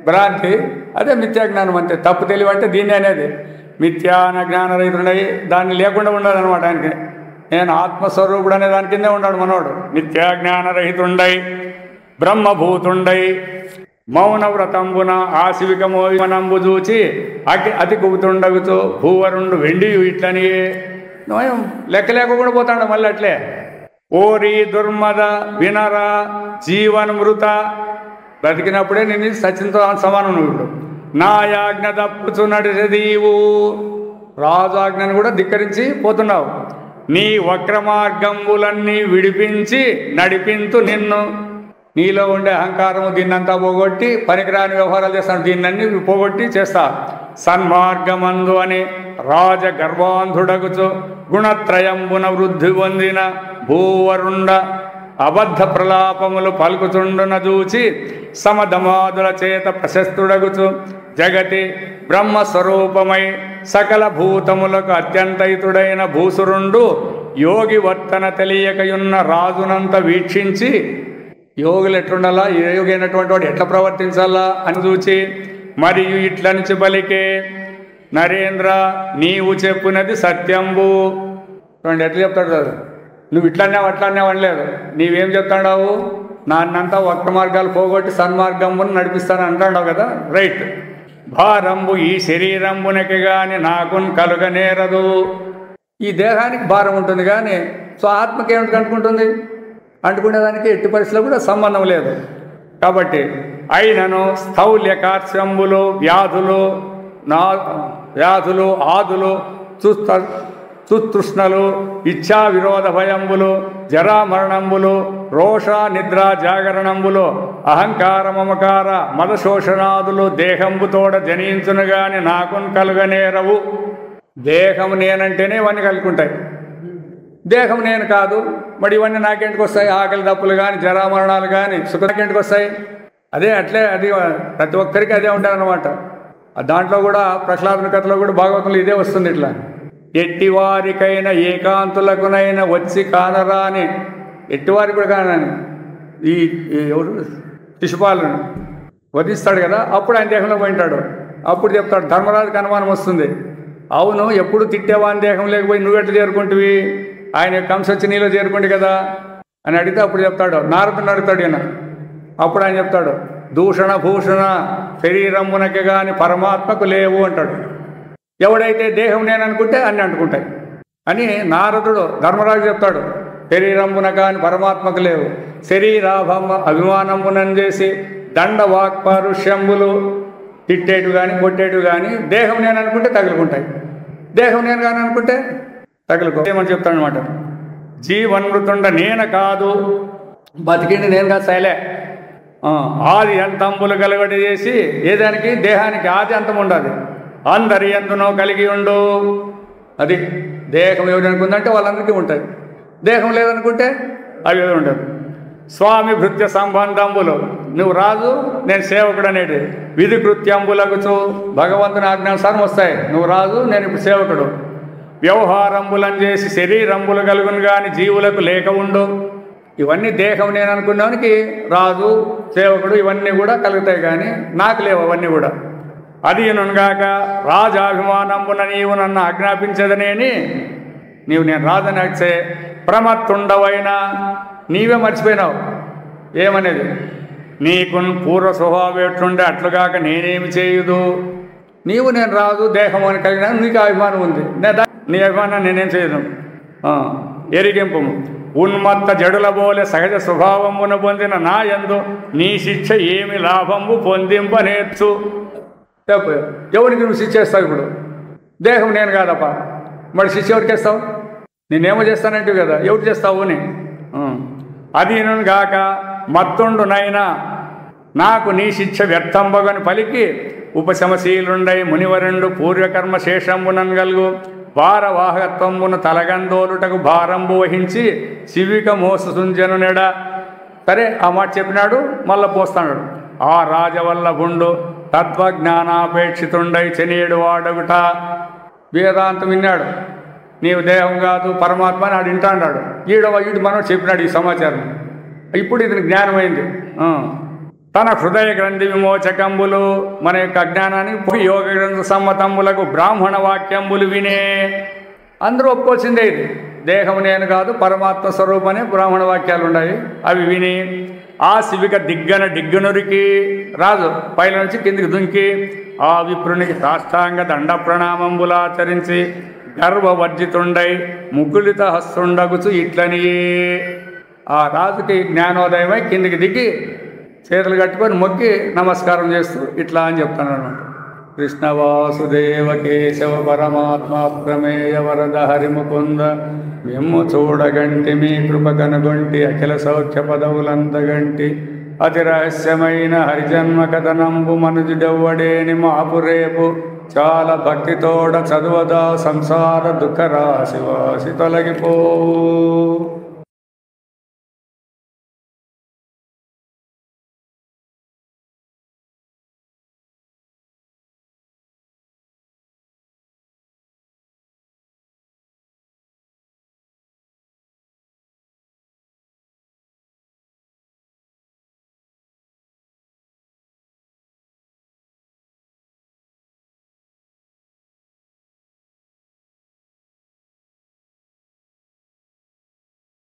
భ్రాంతి, అదే మిథ్యాజ్ఞానం అంతే. తప్పు తెలివి అంటే దీన్ని అనేది మిథ్యాన జ్ఞానరహితుండై, దాన్ని లేకుండా ఉండాలన్నమాట. ఆయనకి నేను ఆత్మస్వరూపుడు అనే దాని కిందే ఉన్నాడు మనోడు. నిత్యాజ్ఞానరహితుండై బ్రహ్మభూతుండై మౌన వ్రతంబున ఆ శివిక మోనంబు చూచి అతి కుబుతుండగుతూ భూవరుండు వెండి ఇట్లని లెక్క లేకుండా పోతాడు మళ్ళీ అట్లే. ఓరి దుర్మద వినరా జీవన్మృత, బ్రతికినప్పుడే నేను సచిన్తో సమానం. నువ్వు నాయాజ్ఞ తప్పుచు నడిచెదీవు, రాజు ఆజ్ఞను కూడా ధిక్కరించి పోతున్నావు. నీ వక్రమార్గంబులన్నీ విడిపించి నడిపింతు నిన్ను, నీలో ఉండే అహంకారము దీన్నంతా పోగొట్టి పనికిరాని వ్యవహారాలు చేస్తాను, దీన్నన్నీ పోగొట్టి చేస్తా. సన్మార్గమందు అని రాజ గర్వాంధుడగుచు గుణత్రయంబున వృద్ధి పొందిన భూవరుండ అబద్ధ ప్రలాపములు పలుకుచుండున చూచి సమధమాదుల చేత ప్రశస్తుడగుచు జగతి బ్రహ్మస్వరూపమై సకల భూతములకు అత్యంతయుతుడైన భూసురుండు యోగి వర్తన తెలియకయున్న రాజునంత వీక్షించి యోగులు ఎట్లుండాలా, యోగి అయినటువంటి వాడు ఎట్లా ప్రవర్తించాలా అని చూచి మరియు ఇట్లనిచి బలికే నరేంద్ర నీవు చెప్పినది సత్యంబు. చూడండి ఎట్లా చెప్తాడు కదా, నువ్వు ఇట్లన్నావు అట్లన్నావు అనలేదు, నీవేం చెప్తాడావు, నాన్నంతా వక్ర మార్గాలు పోగొట్టి సన్మార్గంబును నడిపిస్తాను అంటాడావు కదా, రైట్. భారంబు ఈ శరీరంబునకి కానీ నాకున్ కలుగనేరదు, ఈ దేహానికి భారం ఉంటుంది కానీ సో ఆత్మకి ఏమిటి అంటుకుంటుంది, అంటుకునేదానికి ఎట్టి పరిస్థితిలో కూడా సంబంధం లేదు. కాబట్టి అయినను స్థౌల్య కార్శ్యంబులు వ్యాధులు ఆదులు సుతృష్ణలు ఇచ్ఛా విరోధ భయంబులు జరామరణంబులు రోష నిద్ర జాగరణంబులు అహంకార మమకార మదశోషణాదులు దేహంబుతోడ జనించును గాని నాకున్ కలుగనేరవు. దేహం నేనంటేనే ఇవన్నీ కలుగుంటాయి, దేహం నేను కాదు. మరి ఇవన్నీ నాకేంటికి వస్తాయి, ఆకలి దప్పులు కానీ జరామరణాలు కానీ సుఖాకేంటికి వస్తాయి, అదే అట్లే అది ప్రతి ఒక్కరికి అదే ఉంటారనమాట. దాంట్లో కూడా ప్రహ్లాదుని కథలో కూడా భాగవతంలో ఇదే వస్తుంది. ఇట్లా ఎట్టివారికైనా ఏకాంతులకునైనా వచ్చి కానరాని, ఎట్టివారికి కూడా కానని ఈ ఎవరు శిశుపాలను వధిస్తాడు కదా, అప్పుడు ఆయన దేహంలో పోయింటాడు. అప్పుడు చెప్తాడు, ధర్మరాజుకి అనుమానం వస్తుంది, అవును ఎప్పుడు తిట్టేవాని దేహం లేకపోయి నువ్వెట్లా చేరుకుంటువి, ఆయన కంస వచ్చి నీలో చేరుకుంటు కదా అని అడిగితే అప్పుడు చెప్తాడు, నారదుని అడుగుతాడు ఈయన. అప్పుడు ఆయన చెప్తాడు, దూషణ భూషణ శరీరమునకి కానీ పరమాత్మకు లేవు అంటాడు. ఎవడైతే దేహం నేను అనుకుంటే అన్నీ అంటుకుంటాయి అని నారదుడు ధర్మరాజు చెప్తాడు. శరీరమున కానీ పరమాత్మకు లేవు, శరీరాభమ అభిమానమునం చేసి దండ వాక్పారుష్యంబులు తిట్టేటు కానీ కొట్టేటు కానీ దేహం నేను అనుకుంటే తగులుకుంటాయి, దేహం నేను కానీ అనుకుంటే తగులుకోమని చెప్తాడు అనమాట. జీవన్మృతుండ నేను కాదు, బతికిండి నేను కాదు, సైలే ఆది అంతంబులు కలగటి చేసి ఏదానికి దేహానికి ఆది అంతం ఉండదు, అందరి ఎందునో కలిగి ఉండు. అది దేహం ఎవరనుకుందంటే వాళ్ళందరికీ ఉంటుంది, దేహం లేదనుకుంటే అవి ఉండదు. స్వామి భృత్య సంబంధంబులు, నువ్వు రాజు నేను సేవకుడు అనేటి విధి కృత్యంబులగుచు భగవంతుని ఆజ్ఞానుసారం వస్తాయి. నువ్వు రాజు నేను ఇప్పుడు సేవకుడు. వ్యవహారంబులను చేసి శరీరంబులు కలుగును కానీ జీవులకు లేక ఉండు. ఇవన్నీ దేహం నేను అనుకున్నానికి రాజు సేవకుడు ఇవన్నీ కూడా కలుగుతాయి, కానీ నాకు లేవు అవన్నీ కూడా. అది నుగాక రాజాభిమానంబున నీవు నన్ను ఆజ్ఞాపించదనేని నీవు నేను రాజని వచ్చే ప్రమత్తుండవైనా నీవే మర్చిపోయినావు ఏమనేది. నీకు పూర్వ స్వభావం ఎట్లుండే అట్లుగాక నేనేమి చేయుదు. నీవు నేను రాజు దేహం అని కలిగిన నీకు అభిమానం ఉంది, నీ అభిమానం నేనేం చేయను. ఎరిగింపు ఉన్మత్త జడుల బోలే సహజ స్వభావమును పొందిన నా యందు నీ శిక్ష ఏమి లాభము పొందింపనేర్చు. ఎవరికి నువ్వు శిక్ష చేస్తావు? ఇప్పుడు దేహం నేను కాదప్ప, మరి శిక్ష ఎవరికి వేస్తావు? నేనేమో చేస్తానంటే కదా, ఎవరు చేస్తావు అని. అది గాక మత్తుండునైనా నాకు నీ శిక్ష వ్యర్థంబగని పలికి ఉపశమశీలుండై మునివరుండు పూర్వకర్మ శేషంబునగలుగు భారవాహకత్వమును తలగందోలుటకు భారంబు వహించి శివిక మోససుంజను నెడ. సరే ఆ మాట చెప్పినాడు, మళ్ళా పోస్తాడు. ఆ రాజవల్లభుండు తత్వజ్ఞానాపేక్షితుండై చెనేడు వాడగుట. వేదాంతం విన్నాడు, నీవు దేహం కాదు పరమాత్మ అని ఆడు వింటా అన్నాడు. ఈడు మనోడు చెప్పినాడు ఈ సమాచారం. ఇప్పుడు ఇది జ్ఞానమైంది. తన హృదయ గ్రంథి విమోచకంబులు మన యొక్క అజ్ఞానాన్ని యోగ గ్రంథ సమ్మతంబులకు బ్రాహ్మణ వాక్యంబులు వినే. అందరూ ఒప్పుకోవాల్సిందే, ఇది దేహం నేను కాదు పరమాత్మ స్వరూపనే బ్రాహ్మణ వాక్యాలు ఉన్నాయి. అవి విని ఆ శివిక డిగ్గనురికి రాజు పైల నుంచి కిందికి దుంకి ఆ విప్రునికి సాష్టాంగ దండ ప్రణామంబులాచరించి గర్వవర్జితుండై ముకులిత హస్తుండగుచు ఇట్లనియే. ఆ రాజుకి జ్ఞానోదయమై కిందికి దిగి చేతులు కట్టుకొని మొక్కి నమస్కారం చేస్తూ ఇట్లా అని చెప్తాను అనమాట. కృష్ణ వాసుదేవ కేశవ పరమాత్మ ప్రమేయ వరద హరిముకుంద మిమ్ము చూడగంటి మీ కృప కనుగొంటి అఖిల సౌఖ్య పదవులందగంటి అతి రహస్యమైన హరిజన్మ కథనంబు మనుజుడెవ్వడేని మాపురేపు చాలా భక్తితోడ చదువదా సంసార దుఃఖ రాశి వాసి తొలగిపోవు.